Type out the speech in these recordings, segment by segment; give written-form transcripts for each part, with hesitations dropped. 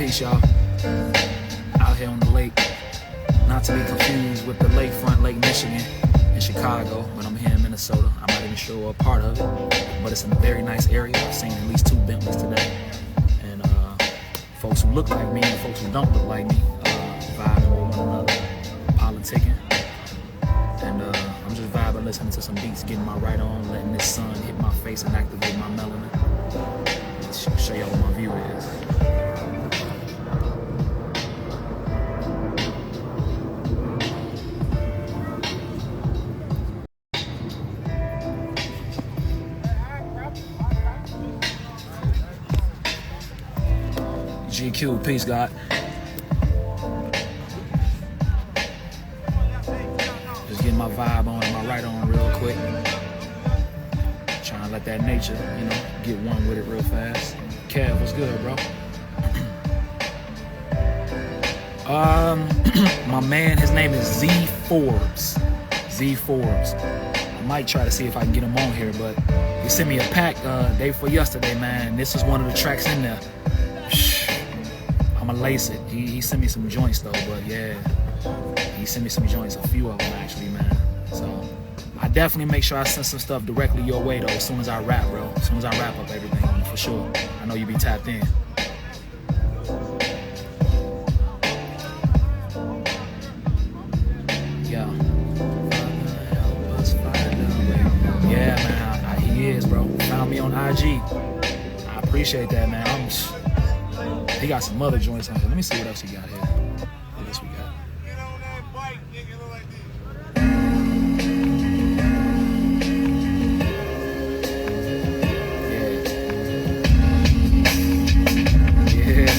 Peace, y'all. Out here on the lake. Not to be confused with the lakefront, Lake Michigan in Chicago, but I'm here in Minnesota. I'm not even sure what part of it, but it's in a very nice area. I've seen at least 2 Bentleys today. And folks who look like me and folks who don't look like me, vibing with one another, politicking. And I'm just vibing, listening to some beats, getting my right on, letting this sun hit my face and activate my melanin. Let's show y'all what my view is. GQ, peace, God. Just getting my vibe on, my right on real quick. Trying to let that nature, get one with it real fast. Kev, what's good, bro? My man, his name is Z Forbes. Z Forbes. I might try to see if I can get him on here, but he sent me a pack day before yesterday, man. This is one of the tracks in there. I'ma lace it. He sent me some joints though, but yeah, he sent me some joints, a few of them actually, man. So I definitely make sure I send some stuff directly your way though, as soon as I rap, bro. As soon as I wrap up everything on it, for sure. I know you be tapped in. Yeah. Yeah, man. He is, bro. Found me on IG. I appreciate that, man. He got some other joints on here. Let me see what else he got here. What else we got? Yeah.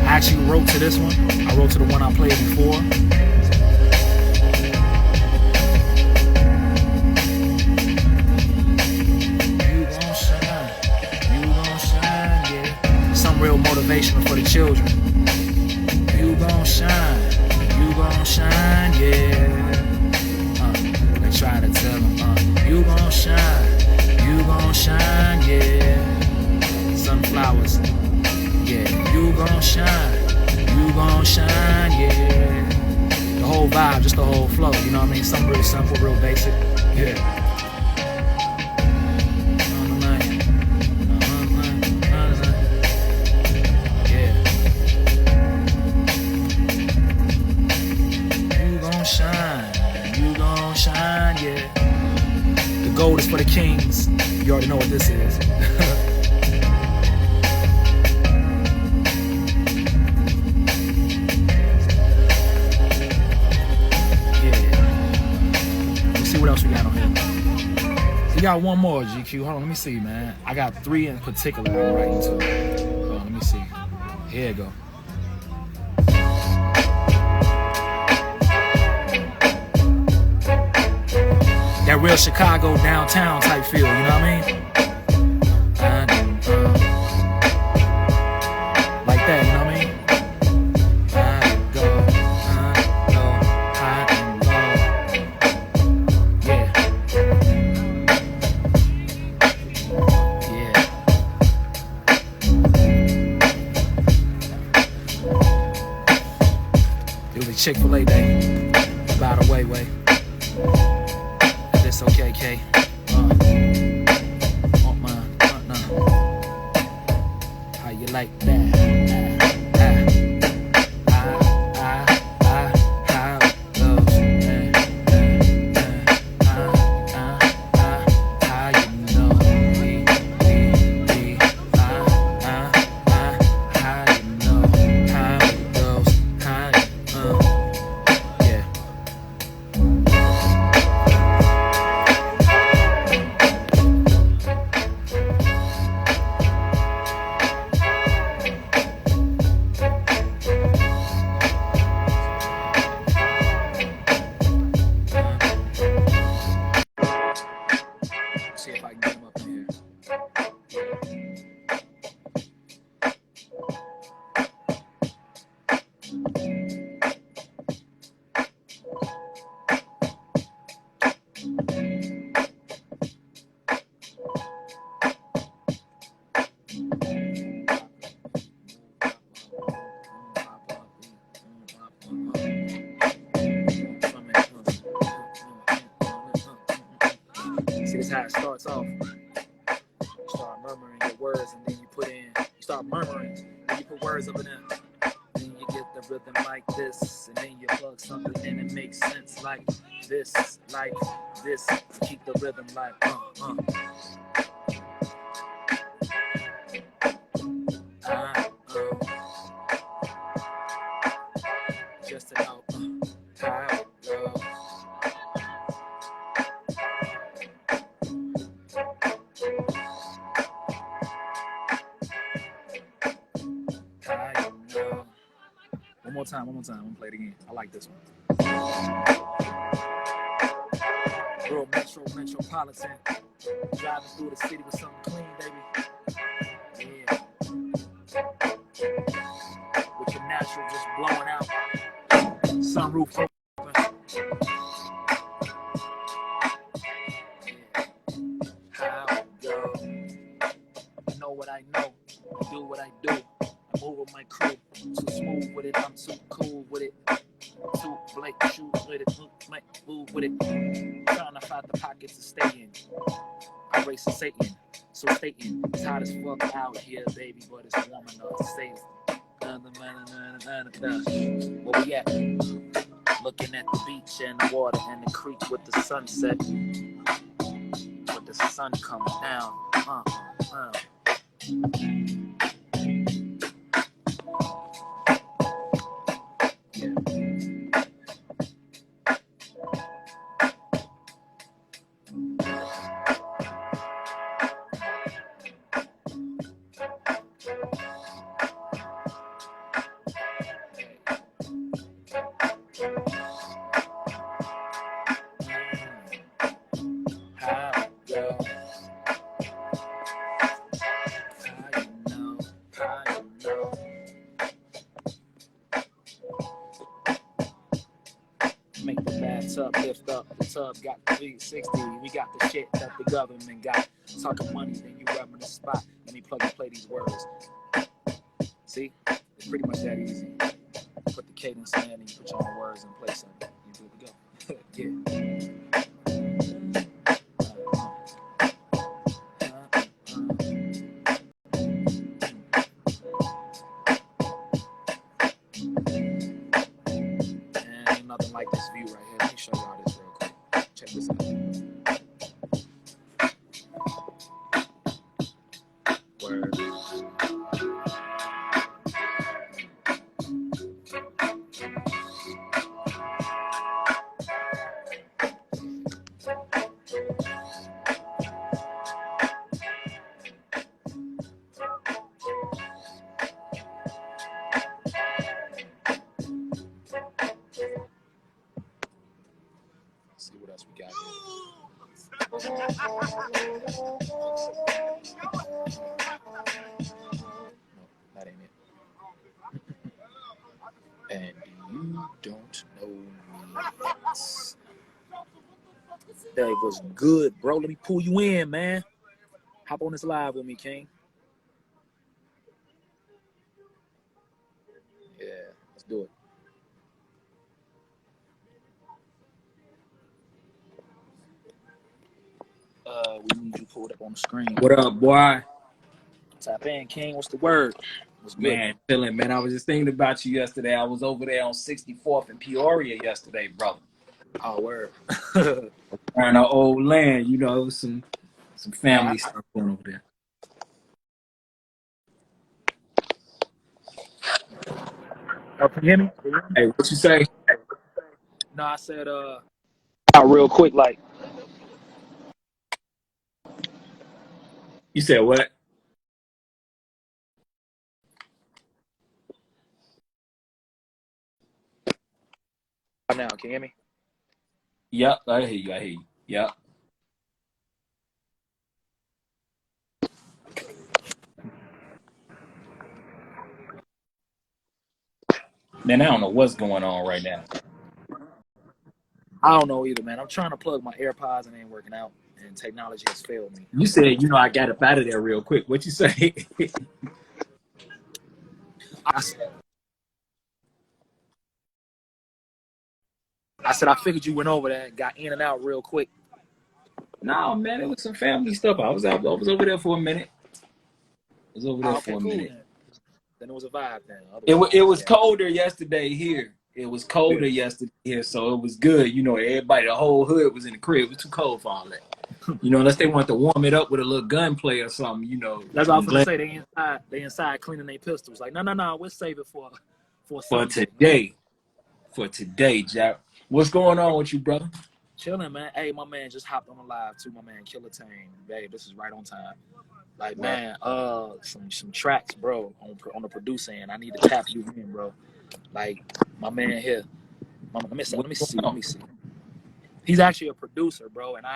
I actually wrote to this one. I wrote to the one I played before. Real motivational for the children. You gon' shine, yeah. They try to tell them, you gon' shine, yeah. Sunflowers, yeah. You gon' shine, yeah. The whole vibe, just the whole flow, you know what I mean? Something real simple, real basic, yeah. Shine, yeah. The gold is for the kings. You already know what this is. Yeah. Let's see what else we got on here. We got one more, GQ. Hold on, let me see, man. I got 3 in particular I'm writing to. Hold on, let me see. Here you go. That real Chicago downtown type feel, you know what I mean? Like that, you know what I mean? Yeah. It was a Chick-fil-A day. By the way. It's okay, K. How you like that? like this, and then you plug something in and it makes sense like this, keep the rhythm like just to know how it goes. One more time. I'm gonna play it again. I like this one. Real metropolitan. Driving through the city with something clean, baby. Yeah. With your natural just blowing out. Sunroof open. How it go? I know what I know. I do what I do. I move with my crew. Too smooth with it. I'm too cool with it. Too Blake shoes with it. Move with it. Trying to find the pockets to stay in. I race a Satan. So Satan, it's hot as fuck out here, baby, but it's warm enough to stay. Where we at? Looking at the beach and the water and the creek with the sunset. With the sun coming down. Make the bathtub lift up, the tub got the 360. We got the shit that the government got. Talking money, then you rubbing the spot. Let me plug and play these words. See, it's pretty much that easy. Put the cadence in and you put your own words in place of it. You good to go. Yeah. Nothing like this view right here. Let me show y'all this real quick. Check this out. Word. See what else we got here. No, that ain't it. And you don't know me. That was good, bro. Let me pull you in, man. Hop on this live with me, King. Yeah, let's do it. We need you pulled up on the screen. What up, boy? Tap in, King. What's the word? What's good? Man, feeling, man. I was just thinking about you yesterday. I was over there on 64th in Peoria yesterday, brother. Oh, word. Around our old land, you know, it was some family stuff going over there. Oh, can you hear me? Hey, what you say? No, I said, real quick, like. You said what? Now, can you hear me? Yep, I hear you. Yep. Man, I don't know what's going on right now. I don't know either, man. I'm trying to plug my AirPods and it ain't working out, and technology has failed me. You said, I got up out of there real quick. What you say? I said I figured you went over there and got in and out real quick. No, man, it was some family stuff. I was over there for a minute. I was over there for a minute. Then it was a vibe. Then It otherwise, was yeah. colder yesterday here. It was colder Yeah. yesterday here, so it was good. You know, everybody, the whole hood was in the crib. It was too cold for all that. You know, unless they want to warm it up with a little gunplay or something. You know, That's what I them was gonna Glen say. They inside cleaning their pistols. Like, no, we'll save it for for Sunday. today. For today, Jack. What's going on with you, brother? Chilling, man. Hey, my man just hopped on the live too. My man Ktame. Babe, this is right on time. Like, Well, man, some tracks, bro, on the producer end. I need to tap you in, bro. Like, my man here. Let me what's going see. Let on? me see. He's actually a producer, bro, and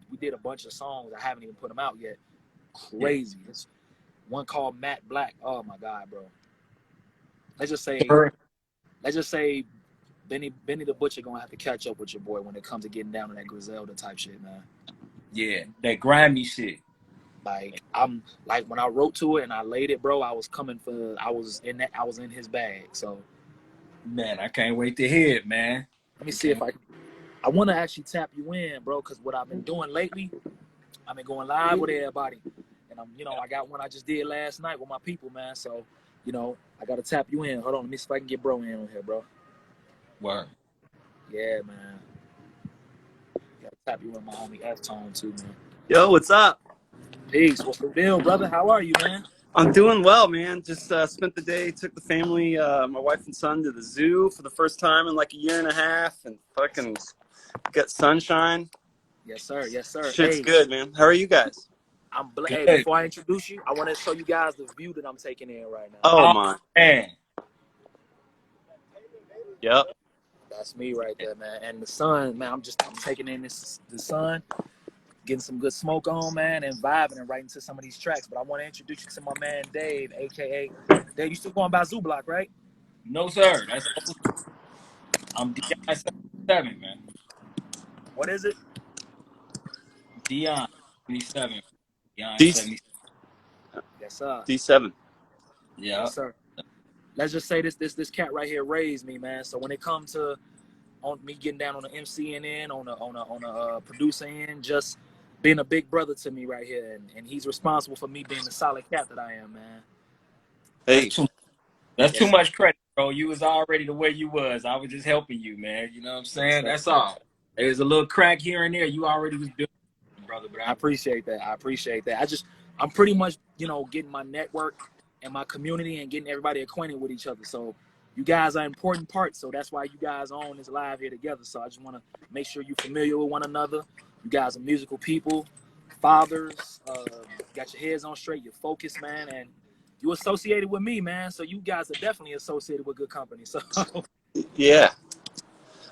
we did a bunch of songs. I haven't even put them out yet. Yeah. Crazy. It's one called Matt Black. Oh my God, bro. Let's just say Her- Benny the Butcher gonna have to catch up with your boy when it comes to getting down to that Griselda type shit, man. Yeah, that grimy shit. Like I'm like when I wrote to it and I laid it, bro, I was in his bag. So Man, I can't wait to hear it, man. let me see Okay. if I want to actually tap you in, bro, because what I've been doing lately, I've been going live with everybody, and I got one I just did last night with my people, man. So, I gotta tap you in. Hold on, let me see if I can get bro in on here, bro. Word. Yeah, man. Gotta tap you in, my homie F-Tone too, man. Yo, what's up? Peace. What's the deal, brother? How are you, man? I'm doing well, man. Just spent the day, took the family, my wife and son to the zoo for the first time in like a year and a half, and fucking got sunshine. Yes, sir. Yes, sir. Shit's Hey, good, man. How are you guys? Hey, Good. before I introduce you, I want to show you guys the view that I'm taking in right now. Oh Oh, my. man. Yep. That's me right there, man. And the sun, man, I'm taking in the sun, getting some good smoke on, man, and vibing and writing to some of these tracks. But I want to introduce you to my man Dave, aka Dave. You still going by Zoo Block, right? No, sir. That's I'm Dion 77, man. What is it? Dion 77. Dion D 77. Yes, sir. D7. Yeah. Yes, sir. Let's just say this cat right here raised me, man. So when it comes to on me getting down on the MC end, on a producer end, just being a big brother to me right here, and he's responsible for me being the solid cat that I am, man. Hey. That's too Yes, much credit, bro. You was already the way you was. I was just helping you, man. You know what I'm saying? sir. That's all. There's a little crack here and there. You already was building, brother. But I appreciate that. I'm pretty much, getting my network and my community and getting everybody acquainted with each other. So you guys are important parts. So that's why you guys are on this live here together. So I just want to make sure you're familiar with one another. You guys are musical people, fathers, got your heads on straight, you're focused, man, and you associated with me, man. So you guys are definitely associated with good company. So Yeah.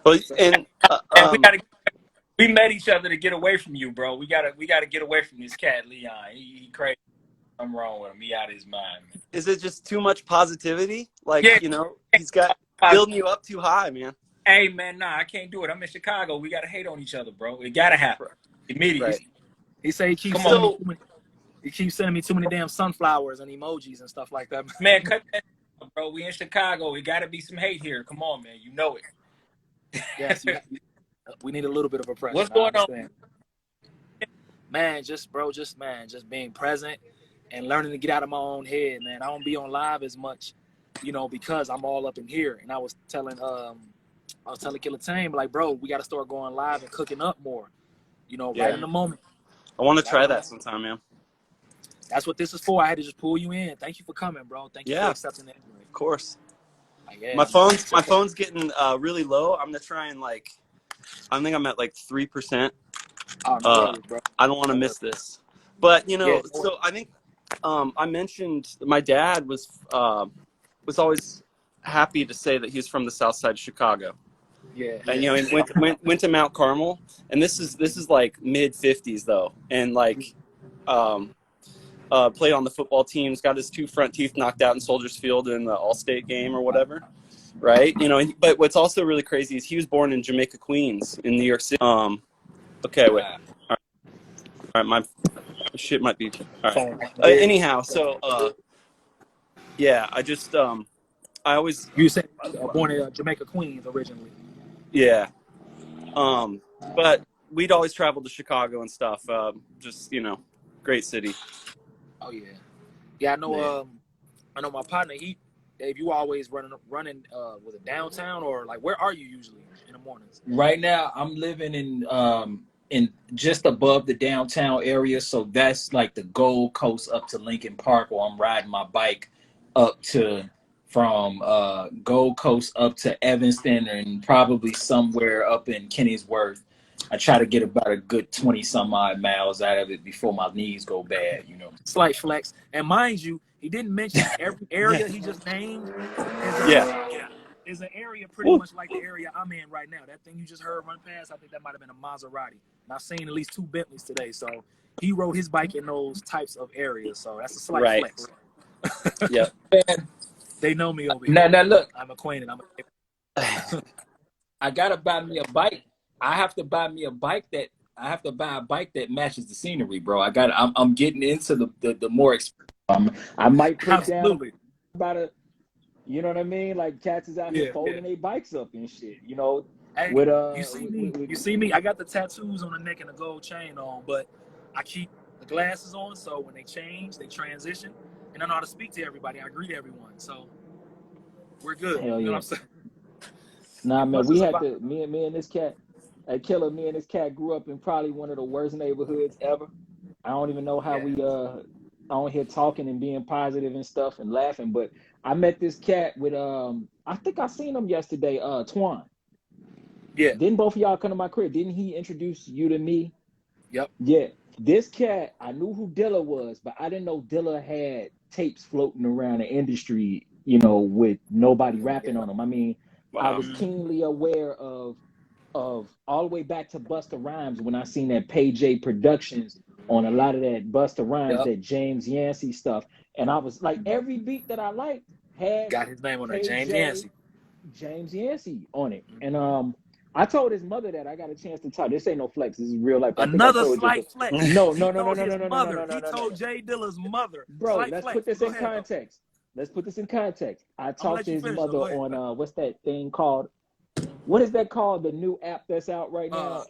Well, and and we met each other to get away from you, bro. We gotta get away from this cat, Leon. He crazy. I'm wrong with him. He out of his mind, man. is it just too much positivity? Like, Yeah. he's got building you up too high, man. Hey, man, nah, I can't do it. I'm in Chicago. We gotta hate on each other, bro. It gotta happen immediately. right. He say he keeps Come sending on, me too many, he keeps sending me too many damn sunflowers and emojis and stuff like that. man. Cut that, out, bro. We in Chicago. It gotta be some hate here. Come on, man. You know it. Yes, we need a little bit of oppression. What's I going on? understand. Man, just being present and learning to get out of my own head, man. I don't be on live as much, because I'm all up in here. And I was telling Killer Tame, like, bro, we got to start going live and cooking up more, Yeah. right in the moment. I want to Right try in the that moment. sometime, man. That's what this is for. I had to just pull you in. Thank you for coming, bro. Thank you for Yeah. accepting it. Of course. Like, yeah, My man. phone's getting really low. I'm gonna try and I think I'm at like 3%. Oh, no worries, bro. I don't want to No miss worries. this. But Yeah, so I think I mentioned my dad was always happy to say that he's from the South Side of Chicago, yeah. and he went to Mount Carmel, and this is like mid 50s though, and played on the football teams, got his 2 front teeth knocked out in Soldiers Field in the All-State game or whatever, right? But what's also really crazy is he was born in Jamaica, Queens, in New York City. Okay, wait. All right, my shit might be. All right. Anyhow, so yeah, I just I always You said born in Jamaica, Queens originally. yeah, but we'd always travel to Chicago and stuff. Just great city. Oh yeah, yeah. I know. Yeah. I know my partner. Dave, you always running with a downtown, or like where are you usually in the mornings? Right now, I'm living in just above the downtown area, so that's like the Gold Coast up to Lincoln Park, or I'm riding my bike up to from Gold Coast up to Evanston, and probably somewhere up in Kennisworth. I try to get about a good 20 some odd miles out of it before my knees go bad, you know. Slight flex, and mind you, he didn't mention every area he just named Yeah. is an area pretty Woo. much like the area I'm in right now. That thing you just heard run past, I think that might have been a Maserati. And I've seen at least 2 Bentleys today. So he rode his bike in those types of areas. So that's a slight Right. flex. Yep. Man, They know me over here. now look, I'm acquainted. I gotta buy me a bike. I have to buy me a bike that matches the scenery, bro. I'm getting into the more I might put Absolutely. down about a, you know what I mean? Like cats is out here folding their bikes up and shit, you know. Hey, With you see me. I got the tattoos on the neck and the gold chain on, but I keep the glasses on, so when they change, they transition, and I know how to speak to everybody. I greet everyone, so we're good. Hell You know yeah. what I'm saying? Nah, man, we had to me and this cat, Killer, me and this cat grew up in probably one of the worst neighborhoods ever. I don't even know how we on here talking and being positive and stuff and laughing, but I met this cat with I think I seen him yesterday, Twan. Yeah. Didn't both of y'all come to my crib? Didn't he introduce you to me? Yep. Yeah. This cat, I knew who Dilla was, but I didn't know Dilla had tapes floating around the industry, you know, with nobody rapping on them. I mean, I was keenly aware of all the way back to Busta Rhymes when I seen that Page A Productions on a lot of that Busta Rhymes, that James Yancey stuff. And I was like, every beat that I liked had got his name on there, James Yancey on it. And I told his mother that. I got a chance to talk. This ain't no flex. This is real life. Another slight flex. No. He told Jay Dilla's mother. Bro, slight let's flex. put this Go in ahead, context. Let's put this in context. I talked to his finish, mother on what's that thing called? What is that called? The new app that's out right now?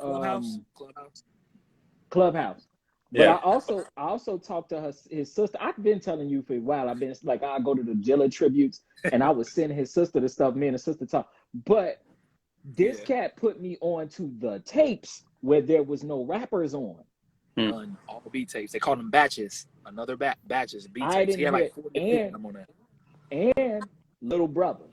Clubhouse. But I also talked to his sister. I've been telling you for a while. I've been like, I go to the Jilla tributes and I would send his sister the stuff. Me and his sister talk. But this cat put me on to the tapes where there was no rappers on. On all beat tapes. They called them batches. Another batches. Beat tapes. He had like 4 of them on that. And Little Brother.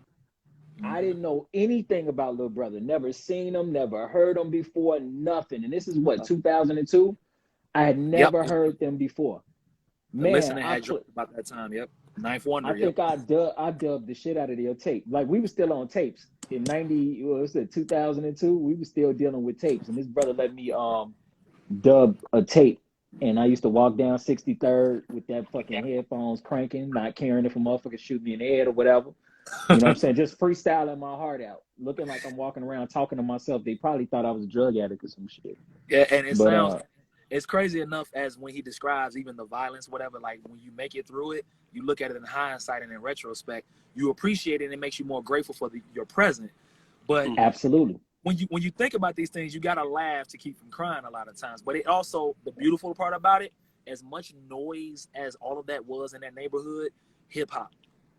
I didn't know anything about Little Brother. Never seen him, never heard him before, nothing. And this is what, 2002? I had never heard them before. Man, listening had dropped about that time. Yep. Ninth Wonder. I think I dubbed the shit out of their tape. Like, we were still on tapes in 2002. We were still dealing with tapes, and this brother let me dub a tape. And I used to walk down 63rd with that fucking headphones cranking, not caring if a motherfucker shoot me in the head or whatever. You know what I'm saying? Just freestyling my heart out, looking like I'm walking around talking to myself. They probably thought I was a drug addict or some shit. Yeah, and it sounds it's crazy enough as when he describes even the violence, whatever, like when you make it through it, you look at it in hindsight and in retrospect, you appreciate it and it makes you more grateful for your present. But absolutely, when you think about these things, you gotta laugh to keep from crying a lot of times. But it also, the beautiful part about it, as much noise as all of that was in that neighborhood, hip hop,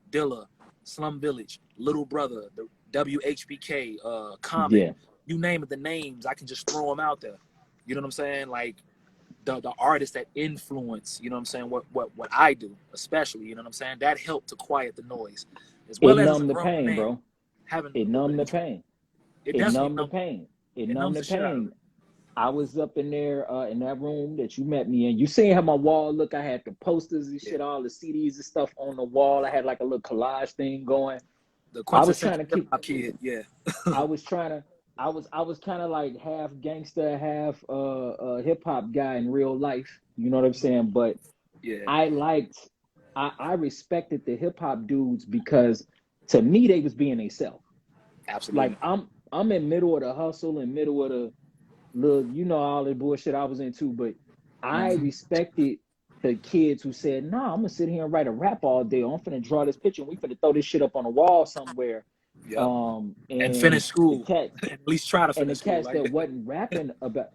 Dilla, Slum Village, Little Brother, the WHBK, Common, you name it, the names, I can just throw them out there. You know what I'm saying? Like the artists that influence, you know what I'm saying, what I do, especially, you know what I'm saying? That helped to quiet the noise. As well it as numbed the pain, bro. It numbed the pain. It numbed the pain. It numbed the pain. I was up in there in that room that you met me in. You seen how my wall look? I had the posters and shit, all the CDs and stuff on the wall. I had like a little collage thing going. I was trying to keep kid, I was kind of like half gangster, half hip hop guy in real life. You know what I'm saying? But I respected the hip hop dudes because to me they was being themselves. Absolutely. Like I'm in middle of the hustle and middle of the little, you know, all the bullshit I was into, but I respected the kids who said, nah, I'm gonna sit here and write a rap all day. I'm finna draw this picture and we finna throw this shit up on a wall somewhere. And finish school. At least try to finish school. And the cats that wasn't rapping about,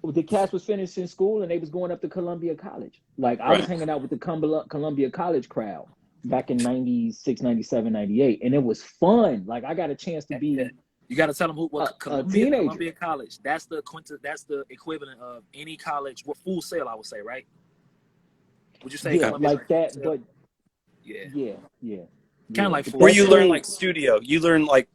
the cats was finishing school and they was going up to Columbia College. Like I was hanging out with the Columbia College crowd back in 96, 97, 98, and it was fun. Like I got a chance to be You got to tell them a Columbia teenager. College. That's the equivalent of any college with Full Sail, I would say, right? Would you say Yeah, Columbia like that, but yeah, yeah. kind of like But Full Where that you Sail. learn school, like studio, you learn like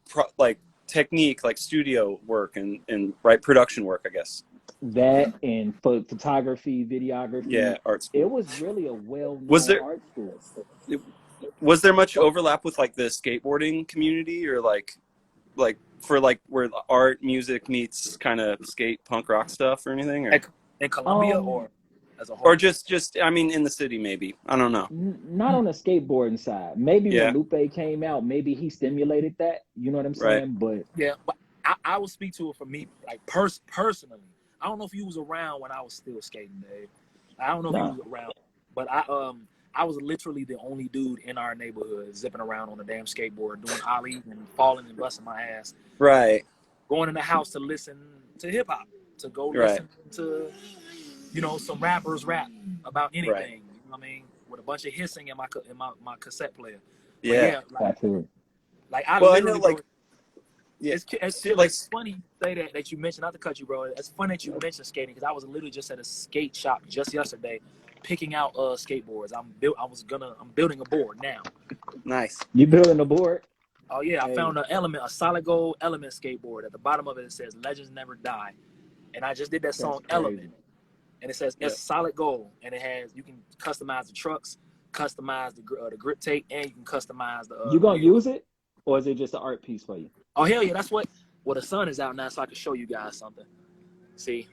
technique, like studio work and right production work, I guess. that and for photography, Yeah, videography, art it school. was really a Was well-known there art school. was there much overlap with like the skateboarding community, or like for like where the art music meets kind of skate punk rock stuff or anything, or In Columbia Um, or as a or whole? just I mean in the city maybe, I don't know. Not on the skateboarding side. Maybe when Yeah, Lupe came out, maybe he stimulated that. You know what I'm right. saying? But Yeah, but I will speak to it for me, like personally. I don't know if you was around when I was still skating, Dave. I don't know if you nah, was around, but I was literally the only dude in our neighborhood zipping around on a damn skateboard, doing ollies and falling and busting my ass, Right, going in the house to listen to hip hop, to go right, listen to, some rappers rap about right. anything. You know what I mean? With a bunch of hissing in my cassette player. But Yeah. yeah, absolutely. like I Well, I know literally, bro. like yeah, like It's funny you say that you mentioned, not to cut you, bro. It's funny that you mentioned skating because I was literally just at a skate shop just yesterday, picking out skateboards. I'm building a board now. nice. You building a board? Oh yeah, I Hey, found a solid gold Element skateboard. At the bottom of it, it says "Legends Never Die," and I just did that that's song crazy. Element, and it says Yeah. it's solid gold, and you can customize the trucks, customize the grip tape, and you can customize You the gonna wheel. use it, or is it just an art piece for you? Oh hell yeah, that's what. Well, the sun is out now, so I can show you guys something. See,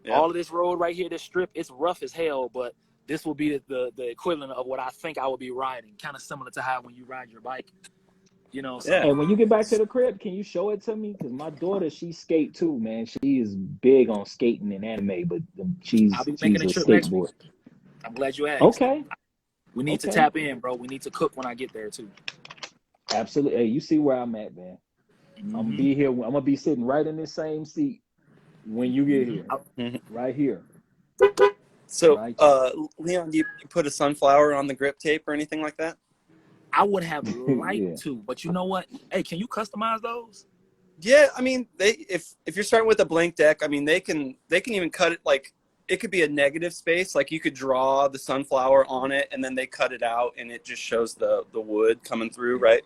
Yeah. all of this road right here, this strip, it's rough as hell, but this will be the equivalent of what I think I would be riding, kind of similar to how when you ride your bike, Yeah. So And when you get back to the crib, can you show it to me? Because my daughter, she skate too, man. She is big on skating and anime, but I'll be making she's a a trip next week. skateboard. I'm glad you asked. Okay, We need to okay, tap in, bro. We need to cook when I get there too. absolutely. Hey, you see where I'm at, man. I'm gonna be here. I'm gonna be sitting right in this same seat when you get here, Mhm. right here, So, right there. Leon, do you put a sunflower on the grip tape or anything like that? I would have Yeah, liked to, but you know what? Hey, can you customize those? Yeah, I mean, if you're starting with a blank deck, I mean, they can even cut it like it could be a negative space, like you could draw the sunflower on it, and then they cut it out, and it just shows the wood coming through, right?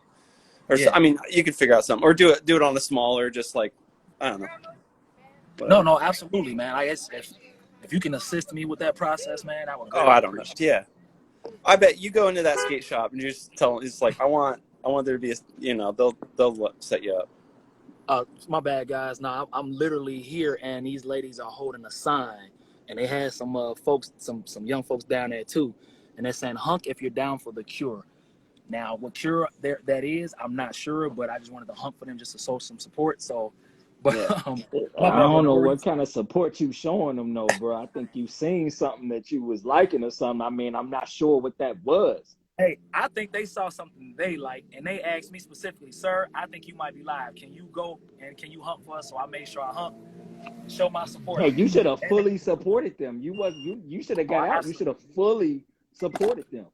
Or so, Yeah. I mean, you could figure out something, or do it on a smaller, just like I don't know, whatever. No, absolutely, man. I guess if you can assist me with that process, man, I would Oh, greatly I don't know. appreciate it. Yeah, I bet you go into that skate shop and you just tell them, it's like I want there to be they'll set you up. My bad, guys. No, I'm literally here, and these ladies are holding a sign, and they had some folks, some young folks down there too, and they're saying, "Hunk, if you're down for the cure." Now, what cure there that is, I'm not sure, but I just wanted to hunk for them just to show some support. So, but Yeah. my I bad, bro. don't No know what worries. kind of support you showing them, though, bro. I think you seen something that you was liking or something. I mean, I'm not sure what that was. Hey, I think they saw something they like, and they asked me specifically, "Sir, I think you might be live. Can you go and can you hunk for us?" So I made sure I hunk, show my support. Hey, you should have And, fully supported them. You should have oh, got I out. You absolutely. should have fully supported them.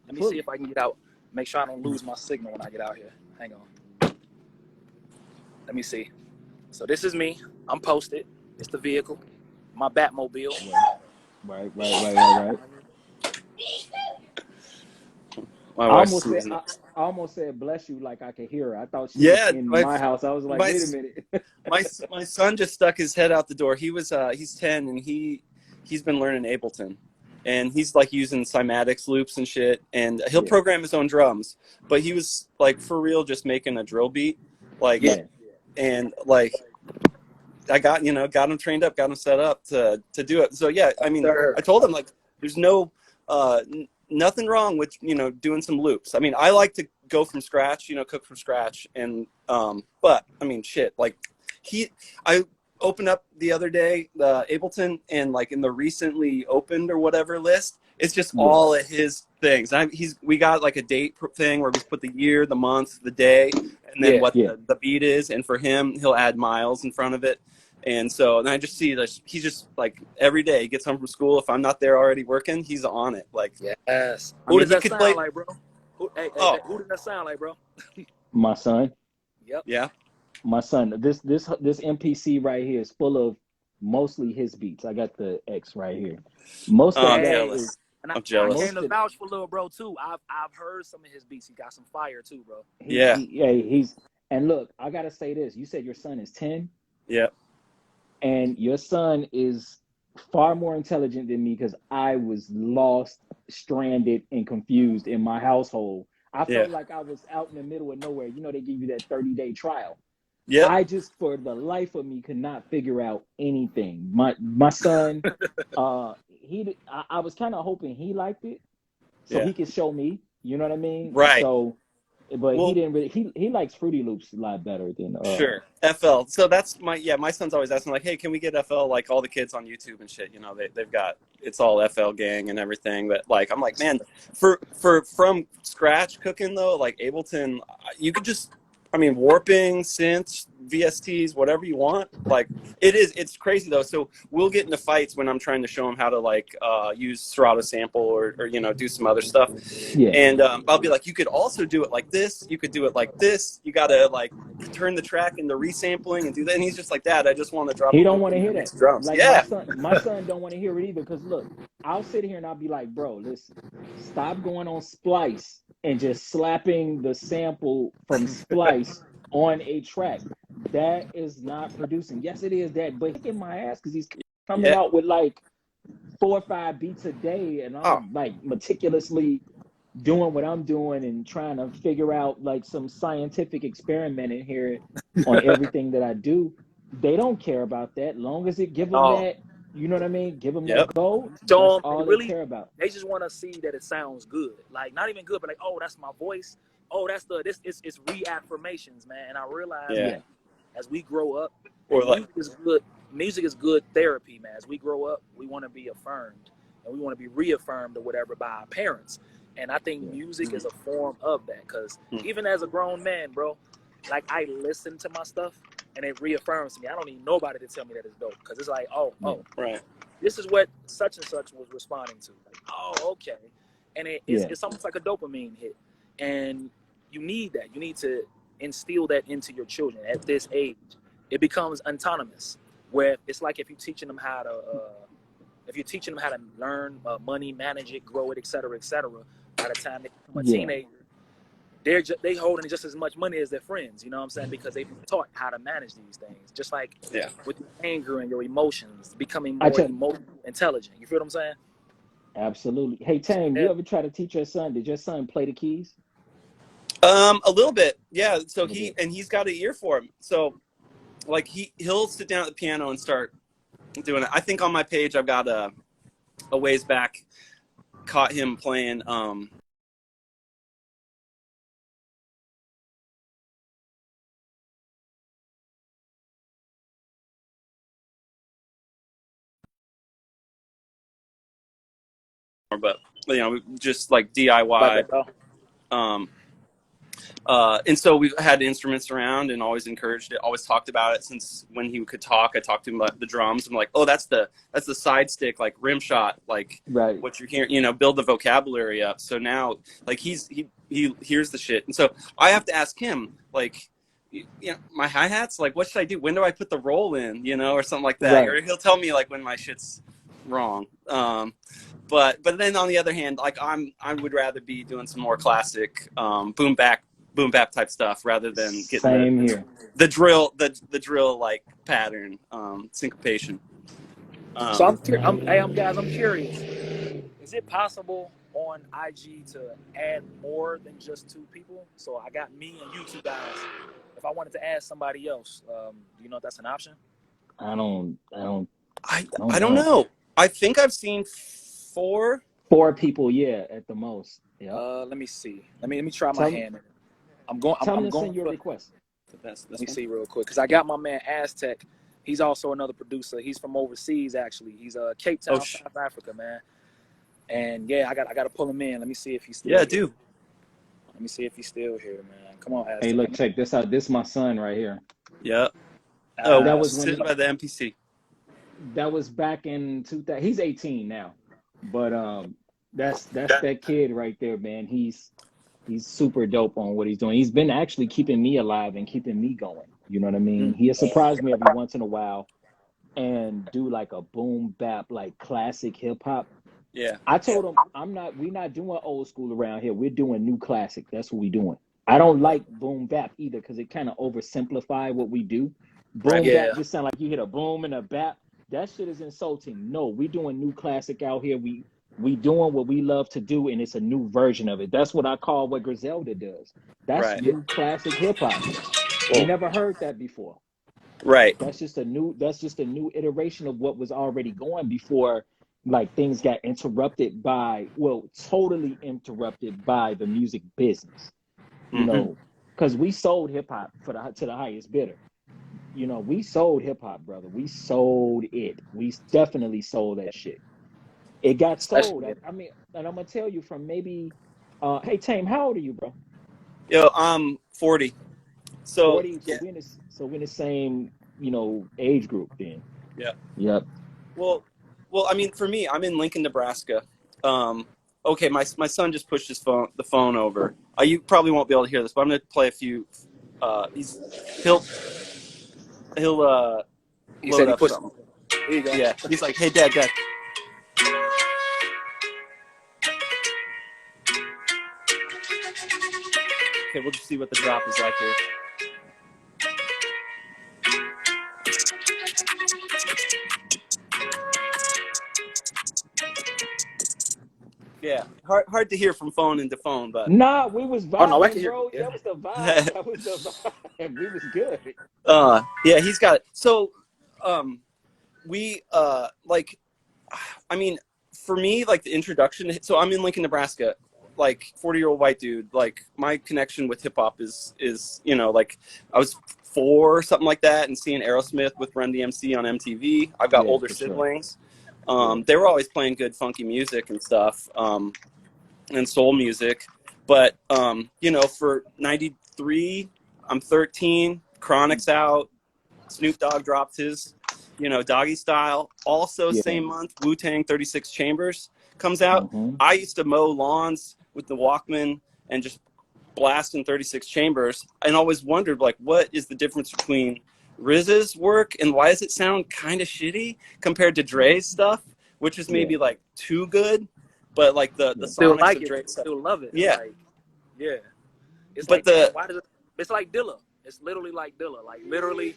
Let me see Fully. if I can get out. Make sure I don't lose my signal when I get out here. Hang on. Let me see. So this is me. I'm posted. It's the vehicle. My Batmobile. Right. My I wife's almost said sneezing. I almost said bless you like I could hear her. I thought she was Yeah, in my house. I was like, my wait a minute. my son just stuck his head out the door. He's 10 and he's been learning Ableton, and he's like using cymatics loops and shit, and he'll Yeah, program his own drums. But he was like for real just making a drill beat, like yeah. and like I got him trained up, got him set up to do it. So yeah, I mean, Sir. I told him like there's no nothing wrong with doing some loops. I mean, I like to go from scratch, cook from scratch, and but I mean, shit, like I opened up the other day the Ableton, and like in the recently opened or whatever list, it's just Yeah. all of his things. We got like a date thing where we put the year, the month, the day, and then Yeah. what Yeah. the beat is, and for him, he'll add miles in front of it. And so, and I just see that he's just like every day he gets home from school. If I'm not there already working, he's on it. Like, Yes. I Who mean, does he that could sound play. like, bro? Hey, Oh, who does that sound like, bro? My son. Yep. yeah. My son. This MPC right here is full of mostly his beats. I got the X right here. Most Oh, of I'm that Hey, is jealous. and I'm I came jealous. to most of vouch for Lil Bro too. I've heard some of his beats. He got some fire too, bro. Yeah. he's and look, I gotta say this. You said your son is 10, Yeah. and your son is far more intelligent than me because I was lost, stranded, and confused in my household. I Yeah. felt like I was out in the middle of nowhere. You know, they give you that 30-day trial. Yep. I just, for the life of me, could not figure out anything. My son, I was kind of hoping he liked it, so Yeah. he could show me. You know what I mean? Right. So, but he Well, didn't really. He likes Fruity Loops a lot better than sure. FL. So that's my son's always asking like, hey, can we get FL like all the kids on YouTube and shit? You know, they've got it's all FL gang and everything. But like, I'm like, man, for from scratch cooking though, like Ableton, you could just, I mean, warping, synths, VSTs, whatever you want. Like it's crazy though. So we'll get into fights when I'm trying to show him how to like use Serato sample or you know do some other stuff. Yeah. And I'll be like, you could also do it like this. You could do it like this. You got to like turn the track into resampling and do that. And he's just like, Dad, I just want to drop He a don't loop want to and hear mix that. drums. Like Yeah. my son don't want to hear it either. Because look, I'll sit here and I'll be like, bro, listen, stop going on Splice and just slapping the sample from Splice on a track. That is not producing. Yes, it is that, but he's kicking my ass because he's coming Yeah. out with like 4 or 5 beats a day, and Oh, I'm like meticulously doing what I'm doing and trying to figure out like some scientific experiment in here on everything that I do. They don't care about that. Long as it give them oh, that, you know what I mean? Give them that yep. go. That's So all they really, care about. they just want to see that it sounds good. Like not even good, but like, oh, that's my voice. Oh, that's it's reaffirmations, man. And I realize Yeah. that as we grow up, Or and like, music is good. Music is good therapy, man. As we grow up, we want to be affirmed and we want to be reaffirmed or whatever by our parents. And I think Yeah. music is a form of that. Because even as a grown man, bro, like I listen to my stuff and it reaffirms me. I don't need nobody to tell me that it's dope. Because it's like, oh, right. this is what such and such was responding to. Like, oh, okay. And it's almost like a dopamine hit. And you need that. You need to instill that into your children at this age. It becomes autonomous, where it's like if you're teaching them how to learn money, manage it, grow it, et cetera, by the time they become a teenager, they holding just as much money as their friends, you know what I'm saying? Because they've been taught how to manage these things. Just like with your anger and your emotions, becoming more emotionally intelligent. You feel what I'm saying? Absolutely. Hey, Tame, you ever try to teach your son? Did your son play the keys? A little bit. Yeah. So he's got an ear for him. So like he'll sit down at the piano and start doing it. I think on my page I've got a ways back caught him playing but you know just like DIY. And so we've had instruments around and always encouraged it, always talked about it since when he could talk. I talked to him about the drums. I'm like, oh, that's the side stick, like rim shot, like what you're hearing, you know, build the vocabulary up. So now like he hears the shit. And so I have to ask him like, you know, my hi-hats, like what should I do? When do I put the roll in, you know, or something like that? Or he'll tell me like when my shit's wrong. But then on the other hand, like I would rather be doing some more classic boom bap type stuff rather than getting the drill like pattern syncopation. So I'm curious. Is it possible on IG to add more than just 2 people? So I got me and you 2 guys. If I wanted to add somebody else, do you know if that's an option? I don't know. I think I've seen 4 people, yeah, at the most. Yeah. Let me see. Let me try my hand. I'm going to send your request. Let me see real quick because I got my man Aztec. He's also another producer. He's from overseas actually. He's Cape Town, South Africa, man. And yeah, I got to pull him in. Let me see if he's still here. Do. Let me see if he's still here, man. Come on, Aztec. Hey, look, check this out. This is my son right here. Yeah. That was when sit by the MPC. that was back in 2000. He's 18 now, but that's that kid right there, man. He's super dope on what he's doing. He's been actually keeping me alive and keeping me going. You know what I mean? He has surprised me every once in a while and do like a boom bap, like classic hip hop. Yeah. I told him we're not doing old school around here. We're doing new classic. That's what we're doing. I don't like boom bap either because it kind of oversimplify what we do. Boom bap just sound like you hit a boom and a bap. That shit is insulting. No, we doing new classic out here. We doing what we love to do, and it's a new version of it. That's what I call what Griselda does. That's new classic hip hop. We never heard that before. Right. That's just a new iteration of what was already going before, like things got interrupted by, totally interrupted by the music business. You know, because we sold hip hop to the highest bidder. You know, we sold hip hop, brother. We sold it. We definitely sold that shit. It got sold. I mean, and I'm gonna tell you from maybe, hey Tame, how old are you, bro? Yo, I'm 40. So 40. So we're in the same, age group then. Yeah. Yep. Well, I mean, for me, I'm in Lincoln, Nebraska. Okay, my son just pushed the phone over. You probably won't be able to hear this, but I'm gonna play a few. He'll He load said he up pushed. something. Here you go. Yeah, he's like, hey, Dad. Okay, we'll just see what the drop is like here. Yeah, hard to hear from phone into phone, but nah, we was vibing, no, I can hear bro. you. That was the vibe. That was the vibe. We was good. Yeah, he's got it. So, we like, I mean, for me, like the introduction. So I'm in Lincoln, Nebraska. Like 40-year-old white dude. Like my connection with hip hop is like I was 4 or something like that, and seeing Aerosmith with Run DMC on MTV. I've got older siblings. Sure. They were always playing good funky music and stuff, and soul music. But for '93, I'm 13. Chronic's out. Snoop Dogg dropped his, Doggy Style. Also, same month, Wu-Tang 36 Chambers comes out. I used to mow lawns with the Walkman and just blasting 36 Chambers, and always wondered, like, what is the difference between RZA's work and why does it sound kind of shitty compared to Dre's stuff, which is maybe like too good, but like the still sonics like of it, Dre's stuff. still love it. Yeah, like, yeah. It's but like, why does it? It's like Dilla. It's literally like Dilla. Like literally,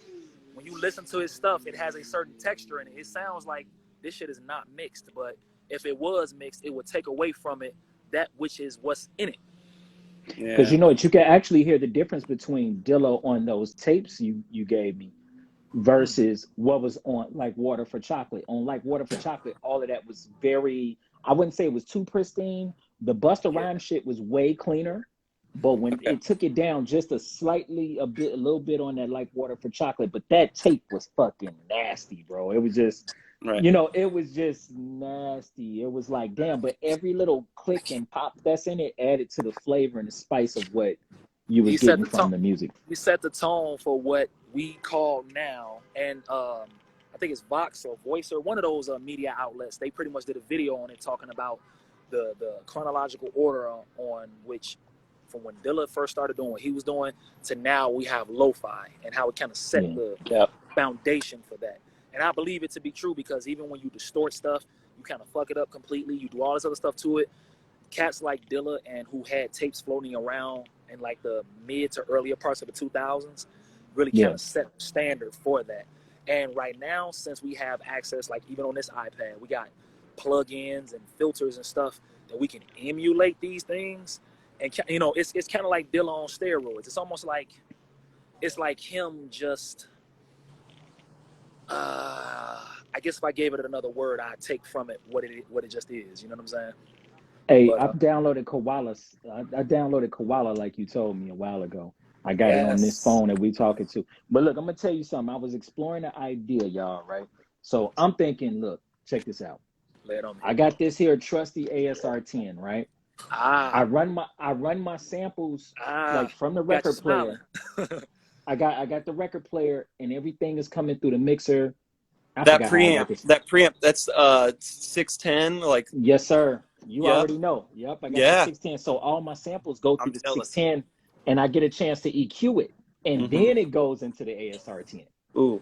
when you listen to his stuff, it has a certain texture in it. It sounds like this shit is not mixed, but if it was mixed, it would take away from it that which is what's in it. Because you can actually hear the difference between Dilla on those tapes you gave me versus what was on like Water for Chocolate. On like Water for Chocolate, all of that was very, I wouldn't say it was too pristine. The Busta Rhymes shit was way cleaner, but when it took it down just a little bit on that like Water for Chocolate, but that tape was fucking nasty, bro. It was just it was just nasty. It was like, damn, but every little click and pop that's in it added to the flavor and the spice of what you was getting from the music. He set the tone for what we call now, and I think it's Vox or Voice or one of those media outlets. They pretty much did a video on it talking about the chronological order on which, from when Dilla first started doing what he was doing to now we have lo-fi, and how it kind of set the foundation for that. And I believe it to be true because even when you distort stuff, you kind of fuck it up completely. You do all this other stuff to it. Cats like Dilla and who had tapes floating around in like the mid to earlier parts of the 2000s really kind of set the standard for that. And right now, since we have access, like even on this iPad, we got plugins and filters and stuff that we can emulate these things. And it's kind of like Dilla on steroids. It's almost like him just. I guess if I gave it another word, I'd take from it what it just is. You know what I'm saying? Hey, I've downloaded Koala. I downloaded Koala like you told me a while ago. I got it on this phone that we talking to. But look, I'm gonna tell you something. I was exploring the idea, y'all, right? So I'm thinking, look, check this out. Lay it on me. I got this here trusty ASR10, right? I run my samples like from the record player. I got the record player, and everything is coming through the mixer. I That forgot how I got this. preamp, that's 610. Like, Yes, sir. You yep, already know. Yep, I got the yeah. 610. So all my samples go I'm through the jealous. 610, and I get a chance to EQ it, and Mhm. then it goes into the ASR 10. Ooh,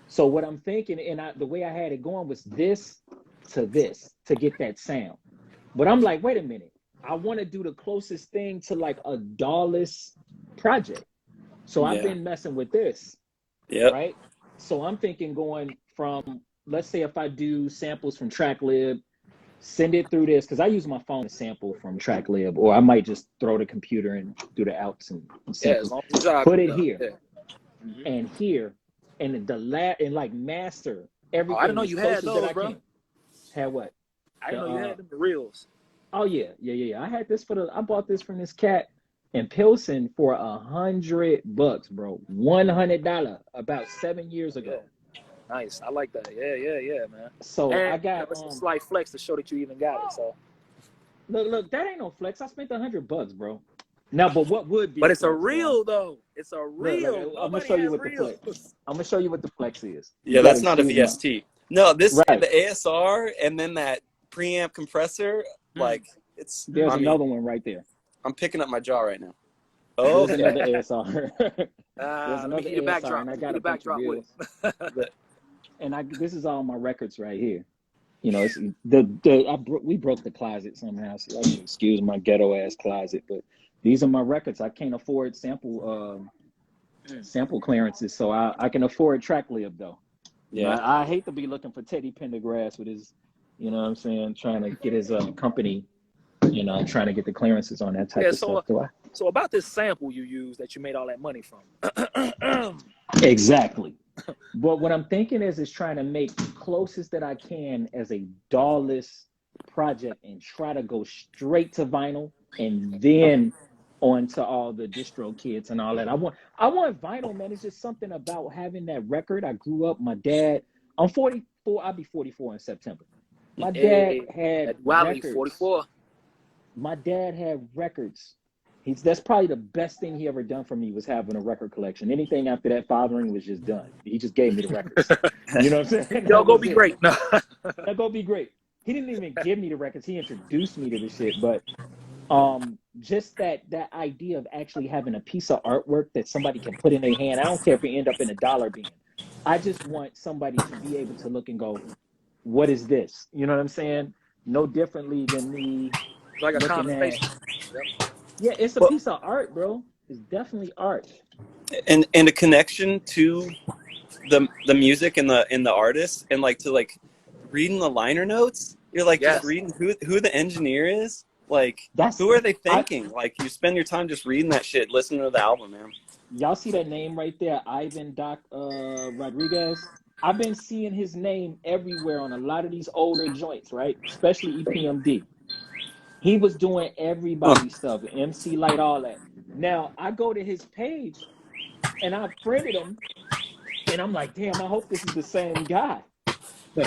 So what I'm thinking, and the way I had it going was this to get that sound. But I'm like, wait a minute. I want to do the closest thing to like a DAW-less project. So I've yeah, been messing with this, yep, right? So I'm thinking going from, let's say if I do samples from TrackLib, send it through this, because I use my phone to sample from TrackLib, or I might just throw the computer and do the outs and Yeah, as sample. long as the job Put is it done. here Yeah. Mhm. and here, and and like master Oh, I didn't everything know as you close had as that those, I bro. can. Had what? I didn't The, know you had them for reals. oh yeah. I had this I bought this from this cat in Pilsen for $100, bro. $100 about 7 years ago. Yeah. Nice. I like that. Yeah, man. So I And got it's a slight flex to show that you even got it. So, look, that ain't no flex. I spent $100, bro. Now, but what would be but a it's a flex real though. It's a look, real. I'm gonna Nobody show you has what the real. flex. I'm gonna show you what the flex is. You yeah. gotta That's not a excuse my VST. No, the right. ASR and then that preamp compressor. Like, it's. There's I mean, another one right there. I'm picking up my jaw right now. There's Okay. another ASR. There's Let me another get you the ASR, backdrop. and I Let me got get a the bunch of backdrop with reels. it. And this is all my records right here. You know, it's we broke the closet somehow, so I should excuse my ghetto ass closet. But these are my records. I can't afford sample clearances, so I can afford TrackLib though. You know, Yeah. I hate to be looking for Teddy Pendergrass with his, you know what I'm saying, trying to get his company, you know, trying to get the clearances on that type Yeah. of stuff. So about this sample you used that you made all that money from. Exactly. But what I'm thinking is trying to make closest that I can as a DAW-less project and try to go straight to vinyl and then on to all the distro kits and all that. I want vinyl, man. It's just something about having that record. I grew up, my dad, I'm 44, I'll be 44 in September. My dad Hey, had at Wiley, records. 44. My dad had records. That's probably the best thing he ever done for me was having a record collection. Anything after that fathering was just done. He just gave me the records. You know what I'm saying? Y'all go be great. No. That go be great. He didn't even give me the records. He introduced me to the shit. But just that idea of actually having a piece of artwork that somebody can put in their hand. I don't care if it end up in a dollar bin. I just want somebody to be able to look and go, what is this? You know what I'm saying? No differently than me Like a looking at. conversation. Yep. Yeah, it's a Well, piece of art, bro. It's definitely art. and a connection to the music and the artist, and like to like reading the liner notes. You're like just Yes. reading who the engineer is. Like, That's who are they thinking? Like, you spend your time just reading that shit, listening to the album, man. y'all see that name right there, Ivan Doc Rodriguez. I've been seeing his name everywhere on a lot of these older joints, right? Especially EPMD. He was doing everybody's stuff, MC Light, all that. Now I go to his page and I friended him, and I'm like, damn, I hope this is the same guy.